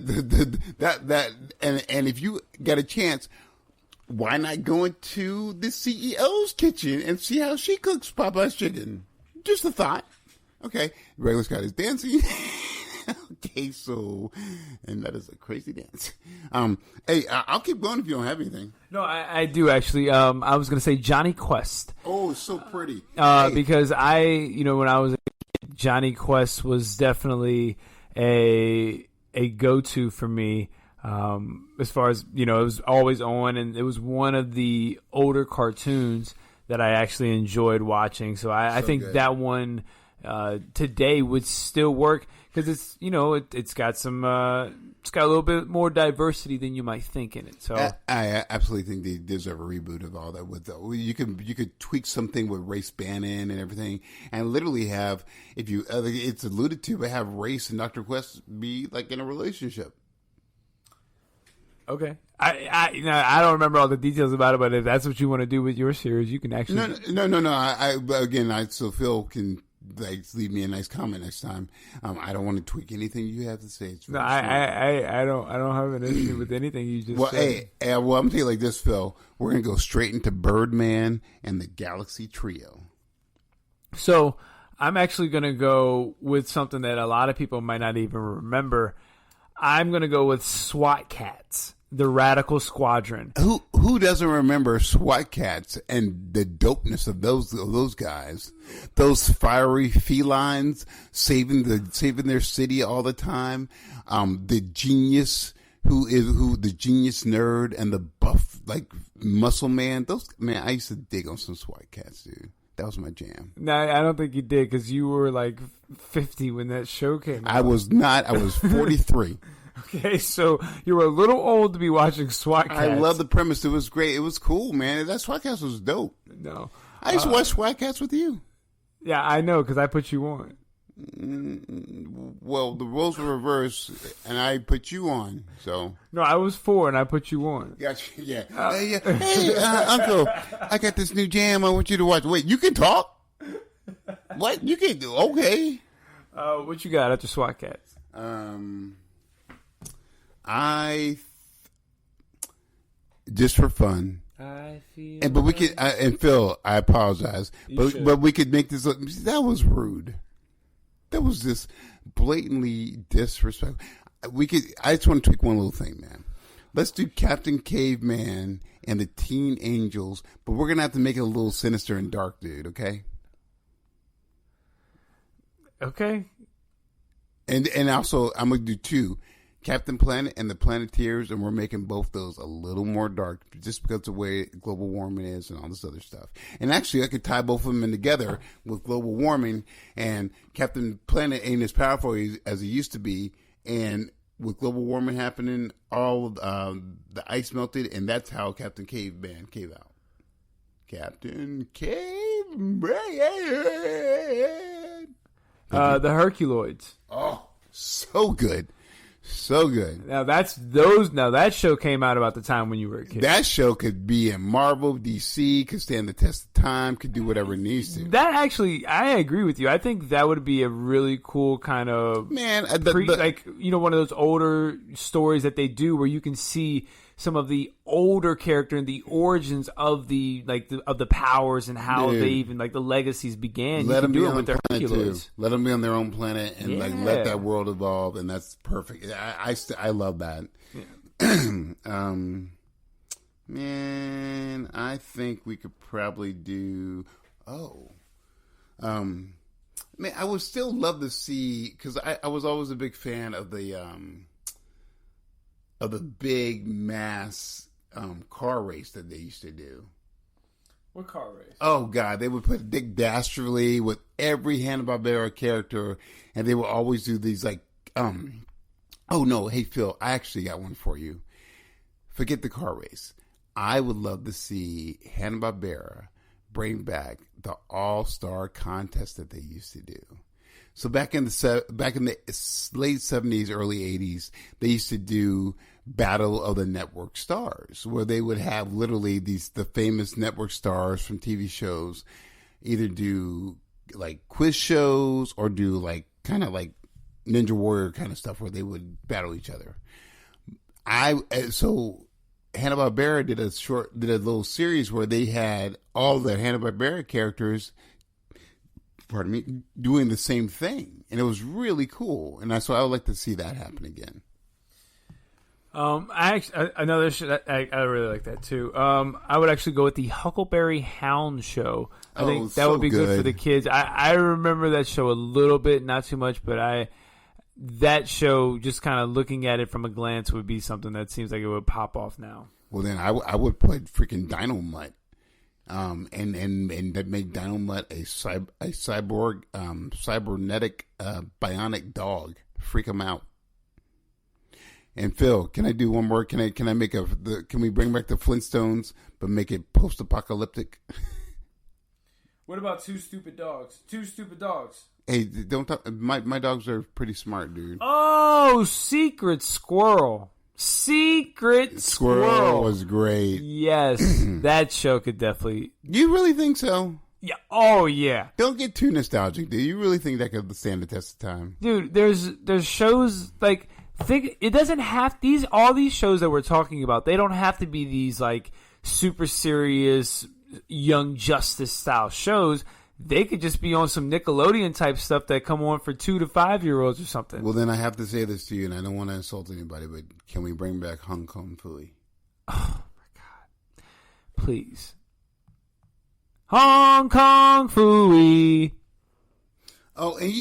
[SPEAKER 8] if you get a chance, why not go into the CEO's kitchen and see how she cooks Popeye's chicken? Just a thought. Okay, regular Scott is dancing. Okay, and that is a crazy dance. Hey, I'll keep going if you don't have anything.
[SPEAKER 7] No, I do actually. I was going to say Johnny Quest.
[SPEAKER 8] Oh, it's so pretty.
[SPEAKER 7] Because when I was a kid, Johnny Quest was definitely a go-to for me. As far as, it was always on, and it was one of the older cartoons that I actually enjoyed watching. So I think good. That one today would still work because it's it's got it's got a little bit more diversity than you might think in it. So
[SPEAKER 8] I absolutely think they deserve a reboot of all that. You could tweak something with Race Bannon and everything, and literally have, if you it's alluded to, but have Race and Dr. Quest be like in a relationship.
[SPEAKER 7] Okay. I don't remember all the details about it, but if that's what you want to do with your series, you can actually.
[SPEAKER 8] No. I still feel can leave me a nice comment next time. I don't want to tweak anything you have to say.
[SPEAKER 7] No, I don't have an issue with anything you just said.
[SPEAKER 8] Hey, I'm gonna tell you like this, Phil. We're gonna go straight into Birdman and the Galaxy Trio.
[SPEAKER 7] So I'm actually gonna go with something that a lot of people might not even remember. I'm going to go with SWAT Cats, the Radical Squadron.
[SPEAKER 8] Who doesn't remember SWAT Cats and the dopeness of those guys? Those fiery felines saving their city all the time. The genius the genius nerd and the buff muscle man. I used to dig on some SWAT Cats, dude. That was my jam.
[SPEAKER 7] No, I don't think you did because you were like 50 when that show came out.
[SPEAKER 8] I was not. I was 43.
[SPEAKER 7] Okay, so you were a little old to be watching SWAT Cats.
[SPEAKER 8] I love the premise. It was great. It was cool, man. That SWAT Cats was dope.
[SPEAKER 7] No.
[SPEAKER 8] I used to watch SWAT Cats with you.
[SPEAKER 7] Yeah, I know because I put you on.
[SPEAKER 8] Well, the roles were reversed, and I put you on. So
[SPEAKER 7] no, I was 4, and I put you on.
[SPEAKER 8] Gotcha. Yeah. Hey, Uncle, I got this new jam. I want you to watch. Wait, you can talk? What you can do? Okay.
[SPEAKER 7] What you got after SWAT Cats?
[SPEAKER 8] Just for fun. But we could. And Phil, I apologize, but we could make this. That was rude. That was just blatantly disrespectful. I just want to tweak one little thing, man. Let's do Captain Caveman and the Teen Angels, but we're gonna have to make it a little sinister and dark, dude. Okay.
[SPEAKER 7] Okay.
[SPEAKER 8] And also, I'm gonna do 2. Captain Planet and the Planeteers, and we're making both those a little more dark just because of the way global warming is and all this other stuff. And actually, I could tie both of them in together with global warming, and Captain Planet ain't as powerful as he used to be, and with global warming happening, all of the ice melted, and that's how Captain Caveman came out. Captain Caveman.
[SPEAKER 7] The Herculoids.
[SPEAKER 8] Oh, so good. So good.
[SPEAKER 7] Now that show came out about the time when you were a kid.
[SPEAKER 8] That show could be in Marvel, DC, could stand the test of time, could do whatever it needs to.
[SPEAKER 7] That actually, I agree with you. I think that would be a really cool kind of
[SPEAKER 8] one of
[SPEAKER 7] those older stories that they do where you can see some of the older character and the origins of the powers and how they even the legacies began.
[SPEAKER 8] Let them
[SPEAKER 7] do
[SPEAKER 8] be
[SPEAKER 7] it
[SPEAKER 8] on
[SPEAKER 7] with
[SPEAKER 8] their
[SPEAKER 7] their
[SPEAKER 8] planet too. Let them be on their own planet and let that world evolve, and that's perfect. I love that. Yeah. Man, I think we could probably do. Man, I would still love to see because I was always a big fan of the big mass car race that they used to do.
[SPEAKER 7] What car race?
[SPEAKER 8] Oh, God. They would put Dick Dastardly with every Hanna-Barbera character, and they would always do these oh, no. Hey, Phil, I actually got one for you. Forget the car race. I would love to see Hanna-Barbera bring back the All-Star contest that they used to do. So back in the late 70s, early 80s, they used to do Battle of the Network Stars, where they would have literally the famous network stars from TV shows either do quiz shows or do kind of Ninja Warrior kind of stuff where they would battle each other. So Hanna-Barbera did a little series where they had all the Hanna-Barbera characters, doing the same thing, and it was really cool. And so I would like to see that happen again.
[SPEAKER 7] Another show I really like that too. I would actually go with the Huckleberry Hound show. I think that would be good for the kids. I remember that show a little bit, not too much, but that show, just kind of looking at it from a glance, would be something that seems like it would pop off now.
[SPEAKER 8] Well, then I would put freaking Dynomutt. And that made Dynomutt a cyborg, cybernetic, bionic dog. Freak him out. And Phil, can I do one more? Can I make can we bring back the Flintstones, but make it post-apocalyptic?
[SPEAKER 7] What about Two Stupid Dogs? Two Stupid Dogs.
[SPEAKER 8] Hey, don't talk. My dogs are pretty smart, dude.
[SPEAKER 7] Oh, Secret Squirrel. Secret Squirrel
[SPEAKER 8] was great.
[SPEAKER 7] Yes, that show could definitely.
[SPEAKER 8] You really think so?
[SPEAKER 7] Yeah. Oh, yeah.
[SPEAKER 8] Don't get too nostalgic, dude. You really think that could stand the test of time,
[SPEAKER 7] dude? There's shows it doesn't have all these shows that we're talking about. They don't have to be these super serious Young Justice style shows. they could just be on some Nickelodeon type stuff that come on for 2 to 5 year olds or something.
[SPEAKER 8] Well, then I have to say this to you, and I don't want to insult anybody, but can we bring back Hong Kong Phooey?
[SPEAKER 7] Oh my God! Please, Hong Kong Phooey.
[SPEAKER 8] Oh, and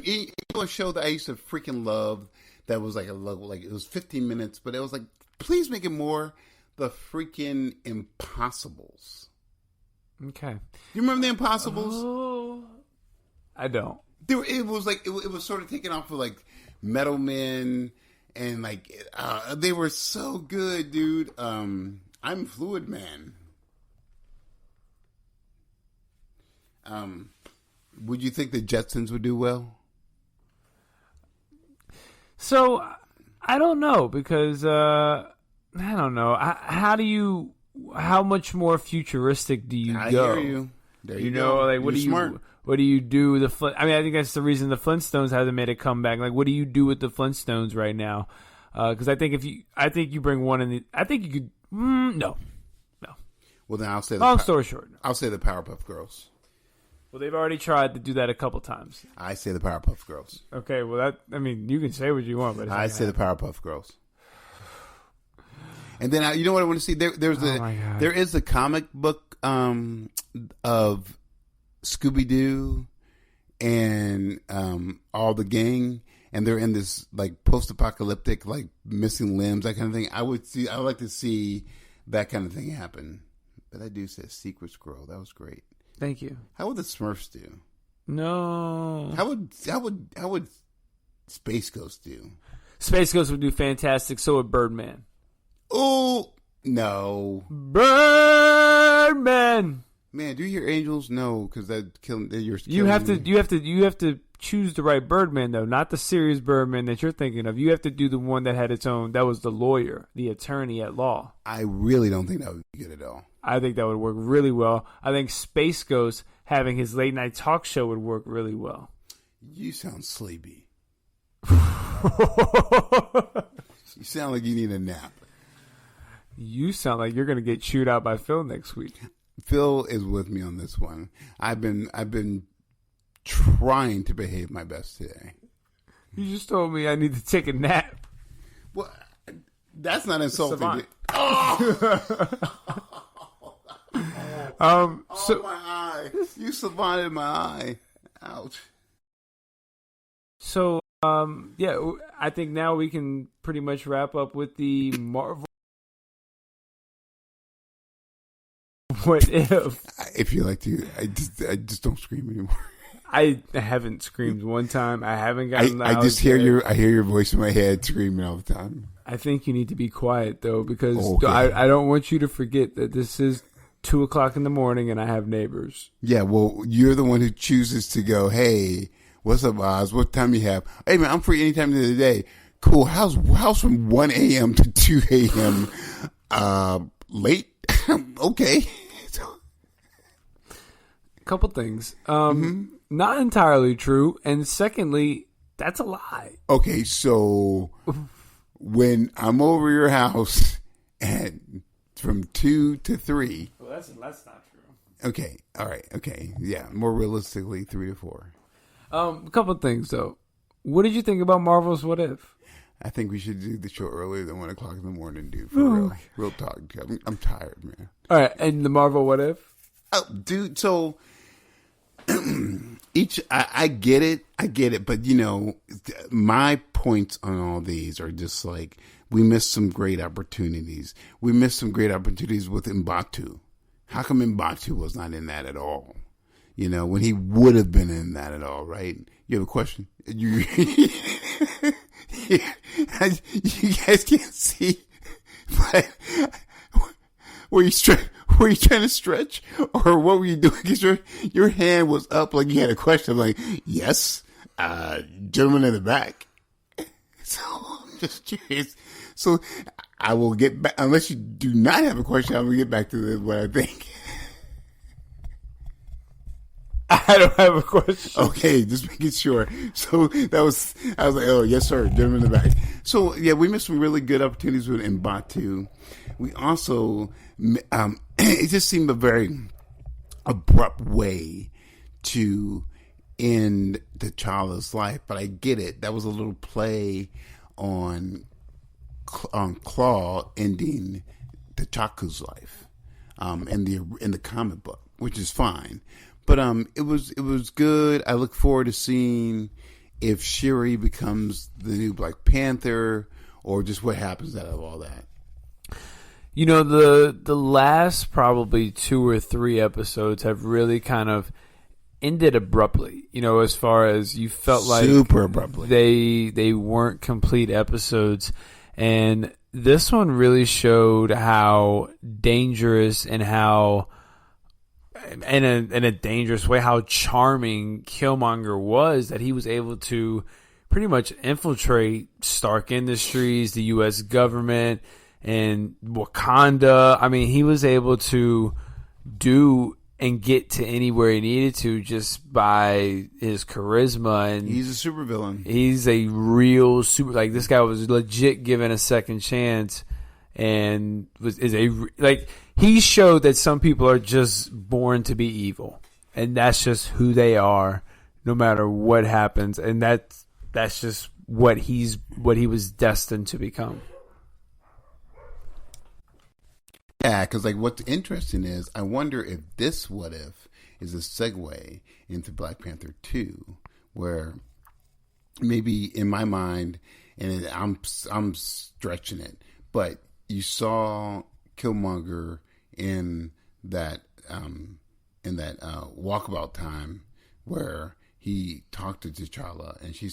[SPEAKER 8] you know a show that I used to freaking love that was like it was 15 minutes, but it was like, please make it more. The freaking Impossibles.
[SPEAKER 7] Okay.
[SPEAKER 8] You remember the Impossibles?
[SPEAKER 7] Oh, I don't.
[SPEAKER 8] It was sort of taken off of like Metal Men, and like they were so good, dude. I'm Fluid Man. Would you think the Jetsons would do well?
[SPEAKER 7] So I don't know, because I don't know. How much more futuristic do you go?
[SPEAKER 8] I hear you. There you
[SPEAKER 7] know,
[SPEAKER 8] go.
[SPEAKER 7] like what do you do? I think that's the reason the Flintstones hasn't made a comeback. Like, what do you do with the Flintstones right now? Because I think you bring one in I think you could. No.
[SPEAKER 8] Well, then I'll say.
[SPEAKER 7] Long story short,
[SPEAKER 8] I'll say the Powerpuff Girls.
[SPEAKER 7] Well, they've already tried to do that a couple times.
[SPEAKER 8] I say the Powerpuff Girls.
[SPEAKER 7] Okay, well you can say what you want, but
[SPEAKER 8] I say the Powerpuff Girls. And then you know what I want to see? There is a comic book of Scooby-Doo and all the gang, and they're in this like post-apocalyptic, like missing limbs, that kind of thing. I would like to see that kind of thing happen. But I do say Secret Squirrel. That was great.
[SPEAKER 7] Thank you.
[SPEAKER 8] How would the Smurfs do?
[SPEAKER 7] No.
[SPEAKER 8] How would Space Ghost do?
[SPEAKER 7] Space Ghost would do fantastic. So would Birdman.
[SPEAKER 8] Oh no,
[SPEAKER 7] Birdman.
[SPEAKER 8] Man, do you hear angels? No, because that killing.
[SPEAKER 7] You have to choose the right Birdman though, not the serious Birdman that you're thinking of. You have to do the one that had its own. That was the lawyer, the attorney at law.
[SPEAKER 8] I really don't think that would be good at all.
[SPEAKER 7] I think that would work really well. I think Space Ghost having his late night talk show would work really well.
[SPEAKER 8] You sound sleepy. You sound like you need a nap.
[SPEAKER 7] You sound like you're going to get chewed out by Phil next week.
[SPEAKER 8] Phil is with me on this one. I've been trying to behave my best today.
[SPEAKER 7] You just told me I need to take a nap.
[SPEAKER 8] Well, that's not insulting.
[SPEAKER 7] Savant.
[SPEAKER 8] So my eye. You savanted my eye. Ouch.
[SPEAKER 7] So, yeah, I think now we can pretty much wrap up with the Marvel. What if?
[SPEAKER 8] If you like to, I just don't scream anymore.
[SPEAKER 7] I haven't screamed one time. I haven't gotten.
[SPEAKER 8] I just hear your voice in my head screaming all the time.
[SPEAKER 7] I think you need to be quiet though, because
[SPEAKER 8] okay.
[SPEAKER 7] I don't want you to forget that this is 2:00 in the morning and I have neighbors.
[SPEAKER 8] Yeah, well, you're the one who chooses to go, hey, what's up, Oz? What time you have? Hey, man, I'm free anytime of the day. Cool. How's from 1 a.m. to 2 a.m. Late? Okay.
[SPEAKER 7] Couple things. Not entirely true. And secondly, that's a lie.
[SPEAKER 8] Okay, so when I'm over your house and from 2 to 3.
[SPEAKER 7] Well, that's not true.
[SPEAKER 8] Okay. All right. Okay. Yeah. More realistically, 3 to 4.
[SPEAKER 7] A couple of things though. What did you think about Marvel's What If?
[SPEAKER 8] I think we should do the show earlier than 1 o'clock in the morning, dude. For real talk. I'm tired, man.
[SPEAKER 7] All right, and the Marvel What If?
[SPEAKER 8] Oh, dude. So I get it, but you know, my points on all these are just like we missed some great opportunities. We missed some great opportunities with M'Baku. How come M'Baku was not in that at all? You know, when he would have been in that at all, right? You have a question? You guys can't see, but were you trying to stretch, or what were you doing? Because your hand was up like you had a question. I'm like, yes, gentleman in the back. So I'm just curious. So I will get back, unless you do not have a question, I will get back to what I think.
[SPEAKER 7] I don't have a question.
[SPEAKER 8] Okay, just making sure. So I was like, oh, yes, sir, gentleman in the back. So, yeah, we missed some really good opportunities with M'Baku. We also, it just seemed a very abrupt way to end T'Challa's life, but I get it. That was a little play on Claw ending T'Chaku's life in the comic book, which is fine. But it was good. I look forward to seeing if Shuri becomes the new Black Panther or just what happens out of all that.
[SPEAKER 7] You know, the last probably 2 or 3 episodes have really kind of ended abruptly. You know, as far as you felt like
[SPEAKER 8] super abruptly.
[SPEAKER 7] They weren't complete episodes, and this one really showed how dangerous and how in a dangerous way how charming Killmonger was, that he was able to pretty much infiltrate Stark Industries, the U.S. government, and Wakanda. I mean, he was able to do and get to anywhere he needed to just by his charisma. And
[SPEAKER 8] he's a supervillain.
[SPEAKER 7] He's a real super. Like, this guy was legit given a second chance, and he showed that some people are just born to be evil, and that's just who they are, no matter what happens, and that's just what he was destined to become.
[SPEAKER 8] Yeah, because like what's interesting is I wonder if this what if is a segue into Black Panther 2, where maybe in my mind, and I'm stretching it, but you saw Killmonger in that walkabout time where he talked to T'Challa, and he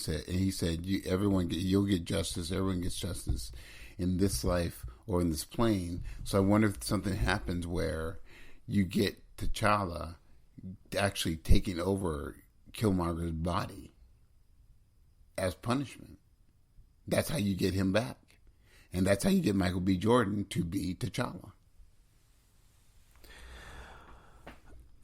[SPEAKER 8] said, you'll get justice. Everyone gets justice in this life or in this plane. So I wonder if something happens where you get T'Challa actually taking over Killmonger's body as punishment. That's how you get him back. And that's how you get Michael B. Jordan to be T'Challa.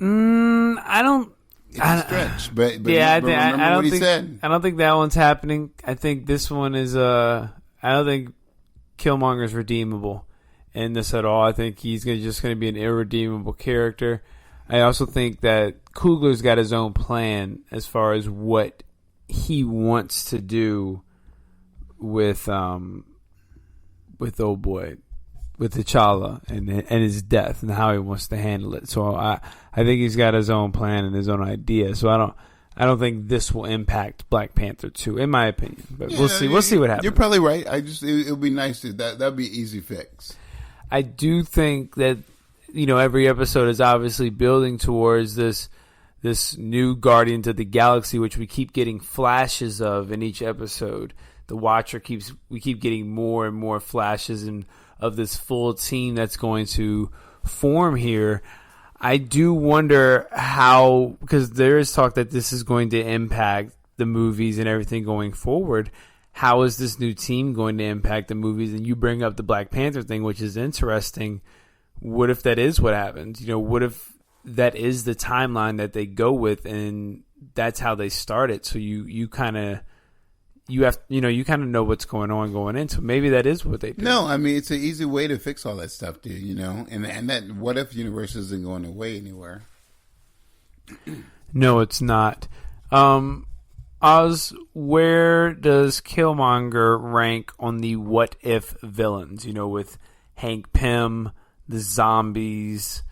[SPEAKER 7] I don't...
[SPEAKER 8] It's a stretch, but
[SPEAKER 7] yeah,
[SPEAKER 8] remember what he said.
[SPEAKER 7] I don't think that one's happening. I think this one is... I don't think Killmonger's redeemable in this at all. I think he's just going to be an irredeemable character. I also think that Coogler's got his own plan as far as what he wants to do with old boy, with T'Challa and his death and how he wants to handle it. So I think he's got his own plan and his own idea. So I don't think this will impact Black Panther 2, in my opinion. But we'll see. We'll see what happens.
[SPEAKER 8] You're probably right. It'll be nice to that'd be an easy fix.
[SPEAKER 7] I do think that, you know, every episode is obviously building towards this new Guardians of the Galaxy, which we keep getting flashes of in each episode. The Watcher we keep getting more and more flashes of this full team that's going to form here. I do wonder how, because there is talk that this is going to impact the movies and everything going forward. How is this new team going to impact the movies? And you bring up the Black Panther thing, which is interesting. What if that is what happens? You know, what if that is the timeline that they go with, and that's how they start it? So you kind of know what's going on going into. Maybe that is what they do.
[SPEAKER 8] No, I mean, it's an easy way to fix all that stuff, dude, you know? And that what if universe isn't going away anywhere.
[SPEAKER 7] No, it's not. Oz, where does Killmonger rank on the what if villains? You know, with Hank Pym, the zombies,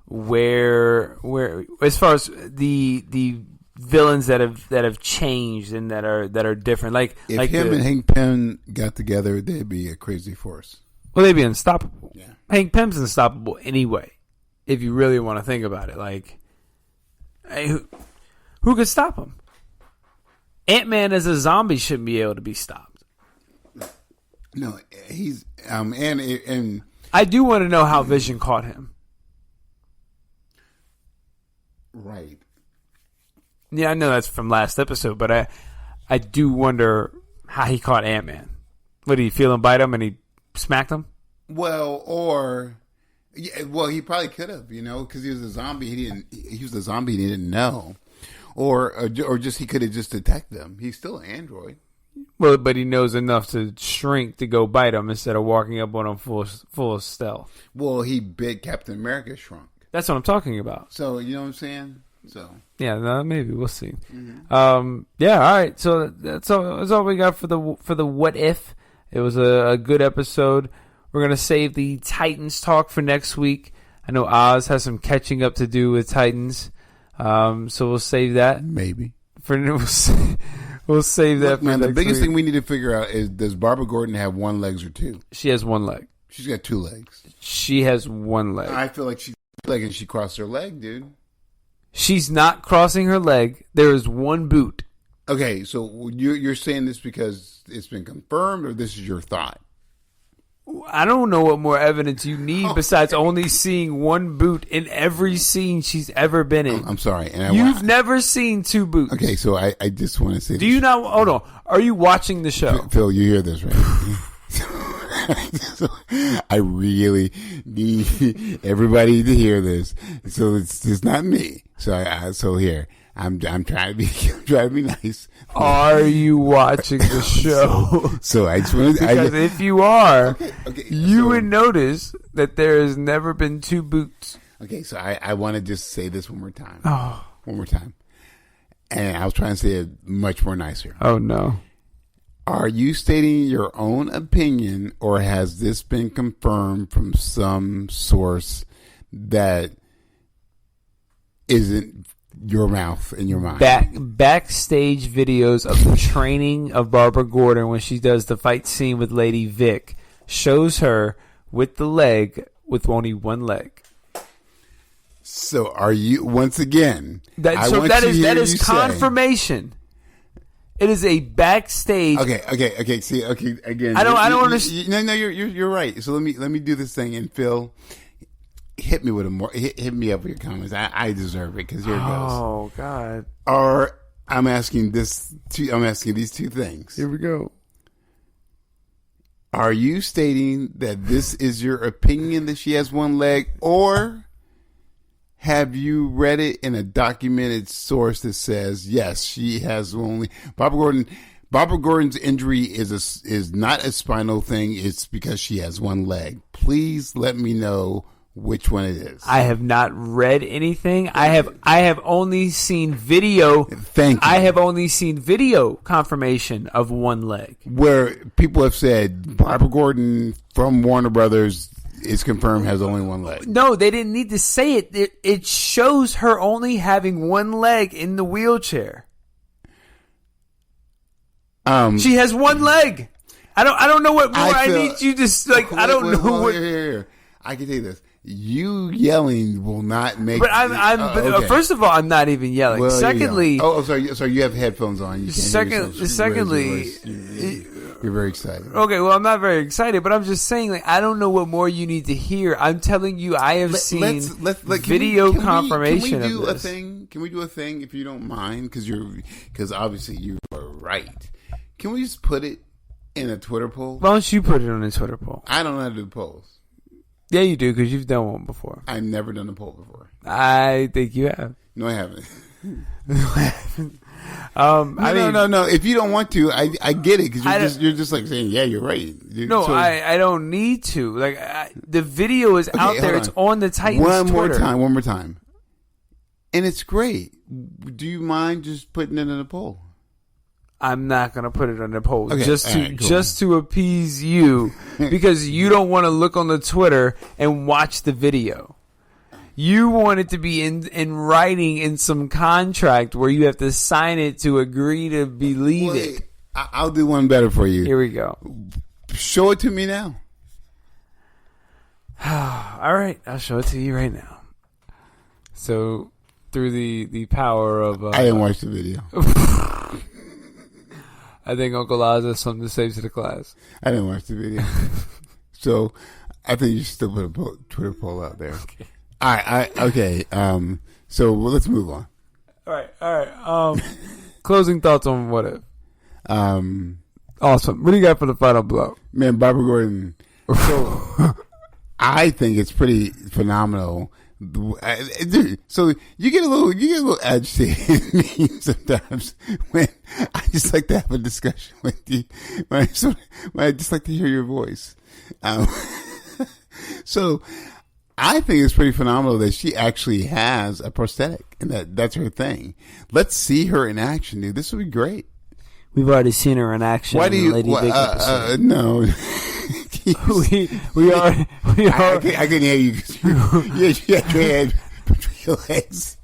[SPEAKER 7] where as far as the villains that have changed and that are different, like
[SPEAKER 8] him and Hank Pym got together, they'd be a crazy force.
[SPEAKER 7] Well, they'd be unstoppable.
[SPEAKER 8] Yeah.
[SPEAKER 7] Hank Pym's unstoppable anyway, if you really want to think about it. Like, who could stop him? Ant-Man as a zombie shouldn't be able to be stopped.
[SPEAKER 8] No, he's and
[SPEAKER 7] I do want to know how Vision caught him.
[SPEAKER 8] Right.
[SPEAKER 7] Yeah, I know that's from last episode, but I do wonder how he caught Ant-Man. What, did he feel him bite him and he smacked him?
[SPEAKER 8] Well, he probably could have, you know, because he was a zombie. He was a zombie and he didn't know. Or just he could have just attacked them. He's still an android.
[SPEAKER 7] Well, but he knows enough to shrink to go bite him instead of walking up on him full of stealth.
[SPEAKER 8] Well, he bit Captain America, shrunk.
[SPEAKER 7] That's what I'm talking about.
[SPEAKER 8] So, you know what I'm saying? So
[SPEAKER 7] yeah, no, maybe we'll see. Yeah, all right. So that's all we got for the what if. It was a good episode. We're gonna save the Titans talk for next week. I know Oz has some catching up to do with Titans, so we'll save that.
[SPEAKER 8] maybe.
[SPEAKER 7] We'll save that.
[SPEAKER 8] Look,
[SPEAKER 7] for
[SPEAKER 8] man, the
[SPEAKER 7] next
[SPEAKER 8] biggest
[SPEAKER 7] week.
[SPEAKER 8] thing we need to figure out is, does Barbara Gordon have one leg or two?
[SPEAKER 7] She has one leg.
[SPEAKER 8] She's got two legs.
[SPEAKER 7] She has one leg.
[SPEAKER 8] I feel like she crossed her leg, dude.
[SPEAKER 7] She's not crossing her leg. There is one boot.
[SPEAKER 8] Okay, so you're saying this because it's been confirmed, or this is your thought?
[SPEAKER 7] I don't know what more evidence you need besides only seeing one boot in every scene she's ever been in.
[SPEAKER 8] I'm sorry. And
[SPEAKER 7] You've never seen two boots.
[SPEAKER 8] Okay, so I just want to say
[SPEAKER 7] Do you not? Hold on. Are you watching the show?
[SPEAKER 8] Phil, you hear this, right? So, I really need everybody to hear this. So it's not me. So here. I'm trying to be nice.
[SPEAKER 7] Are you watching the show?
[SPEAKER 8] So I just want to.
[SPEAKER 7] Because if you are,
[SPEAKER 8] okay,
[SPEAKER 7] you would notice that there has never been two boots.
[SPEAKER 8] Okay, so I want to just say this one more time.
[SPEAKER 7] Oh.
[SPEAKER 8] One more time. And I was trying to say it much more nicer.
[SPEAKER 7] Oh, no.
[SPEAKER 8] Are you stating your own opinion, or has this been confirmed from some source that isn't your mouth and your mind?
[SPEAKER 7] Backstage videos of the training of Barbara Gordon when she does the fight scene with Lady Vic shows her with the leg with only one leg.
[SPEAKER 8] So are you, once again,
[SPEAKER 7] that is confirmation. It is a backstage.
[SPEAKER 8] Okay. See, okay, again.
[SPEAKER 7] I don't understand.
[SPEAKER 8] No, you're right. So let me do this thing, and Phil, hit me with hit me up with your comments. I deserve it, because here it goes.
[SPEAKER 7] Oh God.
[SPEAKER 8] I'm asking these two things.
[SPEAKER 7] Here we go.
[SPEAKER 8] Are you stating that this is your opinion that she has one leg, or have you read it in a documented source that says yes, she has only Barbara Gordon's injury is not a spinal thing, it's because she has one leg? Please let me know which one it is.
[SPEAKER 7] I have not read anything. I have only seen video.
[SPEAKER 8] Thank you.
[SPEAKER 7] I have only seen video confirmation of one leg.
[SPEAKER 8] Where people have said Barbara Gordon from Warner Brothers is confirmed has only one leg.
[SPEAKER 7] No, they didn't need to say it. It shows her only having one leg in the wheelchair. She has one leg. I don't know what more I need you to like. I don't know what.
[SPEAKER 8] Here. I can tell you this. You yelling will not make.
[SPEAKER 7] But
[SPEAKER 8] okay.
[SPEAKER 7] First of all, I'm not even yelling.
[SPEAKER 8] Well,
[SPEAKER 7] secondly,
[SPEAKER 8] sorry. You have headphones on. You can't
[SPEAKER 7] secondly,
[SPEAKER 8] you're very excited.
[SPEAKER 7] Okay, well, I'm not very excited, but I'm just saying, like, I don't know what more you need to hear. I'm telling you, I have seen video confirmation
[SPEAKER 8] Can we do
[SPEAKER 7] of this.
[SPEAKER 8] a thing? Can we do a thing if you don't mind? Because obviously you are right. Can we just put it in a Twitter poll?
[SPEAKER 7] Why don't you put it on a Twitter poll?
[SPEAKER 8] I don't know how to do polls.
[SPEAKER 7] Yeah, you do, because you've done one before.
[SPEAKER 8] I've never done a poll before.
[SPEAKER 7] I think you have.
[SPEAKER 8] No, I haven't.
[SPEAKER 7] No.
[SPEAKER 8] If you don't want to, I get it, because you're just like saying, yeah, you're right.
[SPEAKER 7] I don't need to. Like, the video is out there. It's on the Titans Twitter.
[SPEAKER 8] One more time. And it's great. Do you mind just putting it in a poll?
[SPEAKER 7] I'm not gonna put it on the poll
[SPEAKER 8] Okay,
[SPEAKER 7] just to appease you, because you don't want to look on the Twitter and watch the video. You want it to be in writing in some contract where you have to sign it to agree to believe it.
[SPEAKER 8] I'll do one better for you.
[SPEAKER 7] Here we go.
[SPEAKER 8] Show it to me now.
[SPEAKER 7] All right, I'll show it to you right now. So, through the power of
[SPEAKER 8] I didn't watch the video.
[SPEAKER 7] I think Uncle Oz has something to say to the class.
[SPEAKER 8] I didn't watch the video. So, I think you should still put a Twitter poll out there. Okay. All right. Okay. So, let's move on.
[SPEAKER 7] All right. Closing thoughts on what if. Awesome. What do you got for the final blow?
[SPEAKER 8] Man, Barbara Gordon. So, I think it's pretty phenomenal. Dude, so you get a little agitated in me sometimes when I just like to have a discussion with you. When I just like to hear your voice. So I think it's pretty phenomenal that she actually has a prosthetic and that's her thing. Let's see her in action, dude. This would be great.
[SPEAKER 7] We've already seen her in action.
[SPEAKER 8] Why do
[SPEAKER 7] in
[SPEAKER 8] you?
[SPEAKER 7] the Lady Vic episode.
[SPEAKER 8] No.
[SPEAKER 7] we are.
[SPEAKER 8] I can hear you. You had your head between your legs,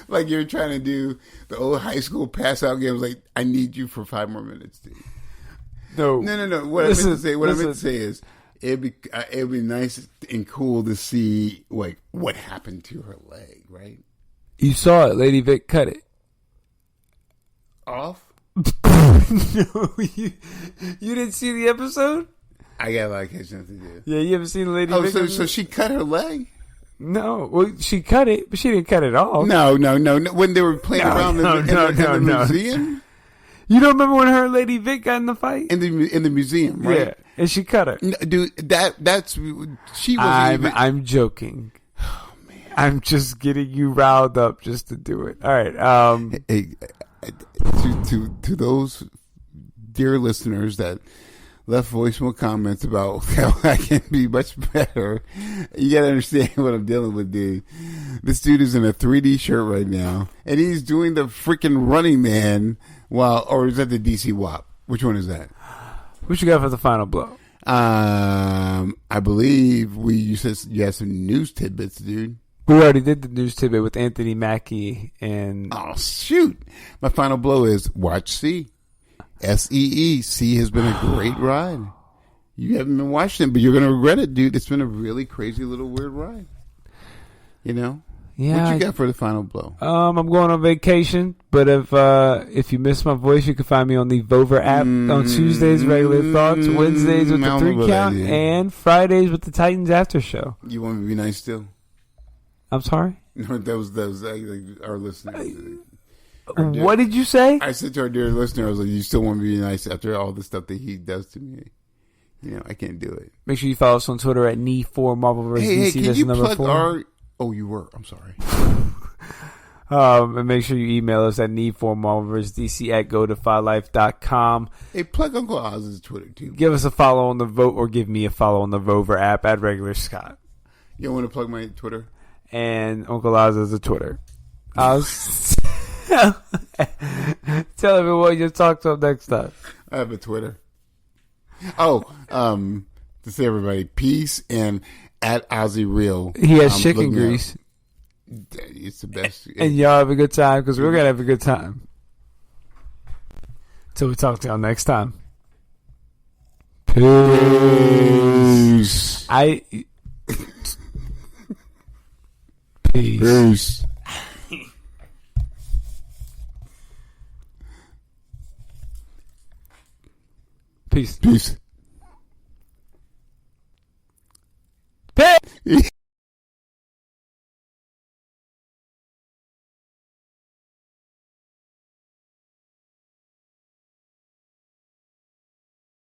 [SPEAKER 8] like you're trying to do the old high school pass out games. Like, I need you for 5 more minutes, dude.
[SPEAKER 7] No.
[SPEAKER 8] What I meant to say is, it'd be nice and cool to see like what happened to her leg, right?
[SPEAKER 7] You saw it. Lady Vic cut it
[SPEAKER 8] off.
[SPEAKER 7] No, you didn't see the episode?
[SPEAKER 8] I got a lot of catching up to do.
[SPEAKER 7] Yeah, you haven't seen Lady Vic?
[SPEAKER 8] So she cut her leg?
[SPEAKER 7] No. Well, she cut it, but she didn't cut it off.
[SPEAKER 8] No. When they were playing around in the museum?
[SPEAKER 7] You don't remember when her and Lady Vic got in the fight?
[SPEAKER 8] In the museum, right?
[SPEAKER 7] Yeah, and she cut her.
[SPEAKER 8] No, dude, she wasn't
[SPEAKER 7] I'm joking. Oh, man. I'm just getting you riled up just to do it. All right.
[SPEAKER 8] Hey, to those dear listeners that left voicemail comments about how I can be much better, you gotta understand what I'm dealing with, dude. This dude is in a 3D shirt right now, and he's doing the freaking Running Man or is that the DC WAP? Which one is that?
[SPEAKER 7] What you got for the final blow?
[SPEAKER 8] I believe you said you had some news tidbits, dude.
[SPEAKER 7] We already did the news tidbit with Anthony Mackie and...
[SPEAKER 8] Oh, shoot. My final blow is watch C. S-E-E. C has been a great ride. You haven't been watching it, but you're going to regret it, dude. It's been a really crazy little weird ride. You know?
[SPEAKER 7] Yeah.
[SPEAKER 8] What you got for the final blow?
[SPEAKER 7] I'm going on vacation, but if you miss my voice, you can find me on the Vover app on Tuesdays, Regular Thoughts, Wednesdays with the 3 count, and Fridays with the Titans After Show.
[SPEAKER 8] You want me to be nice still?
[SPEAKER 7] I'm sorry?
[SPEAKER 8] No, that was our listener.
[SPEAKER 7] What did you say?
[SPEAKER 8] I said to our dear listener, I was like, you still want me to be nice after all the stuff that he does to me? You know, I can't do it.
[SPEAKER 7] Make sure you follow us on Twitter at NE4Marvel vs. DC.
[SPEAKER 8] Hey, can you plug
[SPEAKER 7] 4.
[SPEAKER 8] our... Oh, you were. I'm sorry.
[SPEAKER 7] And make sure you email us at NE4Marvel vs. DC at go2filife.com.
[SPEAKER 8] Hey, plug Uncle Oz's Twitter, too.
[SPEAKER 7] Give us a follow on the Vote or give me a follow on the Vover app at Regular Scott.
[SPEAKER 8] You want to plug my Twitter?
[SPEAKER 7] And Uncle Oz has a Twitter. Tell everyone you talk to him next time.
[SPEAKER 8] I have a Twitter. Oh, to say everybody, peace and at Ozzy Real.
[SPEAKER 7] He has chicken grease.
[SPEAKER 8] It's the best.
[SPEAKER 7] And y'all have a good time because we're going to have a good time. Till we talk to y'all next time.
[SPEAKER 8] Peace.
[SPEAKER 7] Peace. Peace.
[SPEAKER 8] Peace.
[SPEAKER 7] Peace.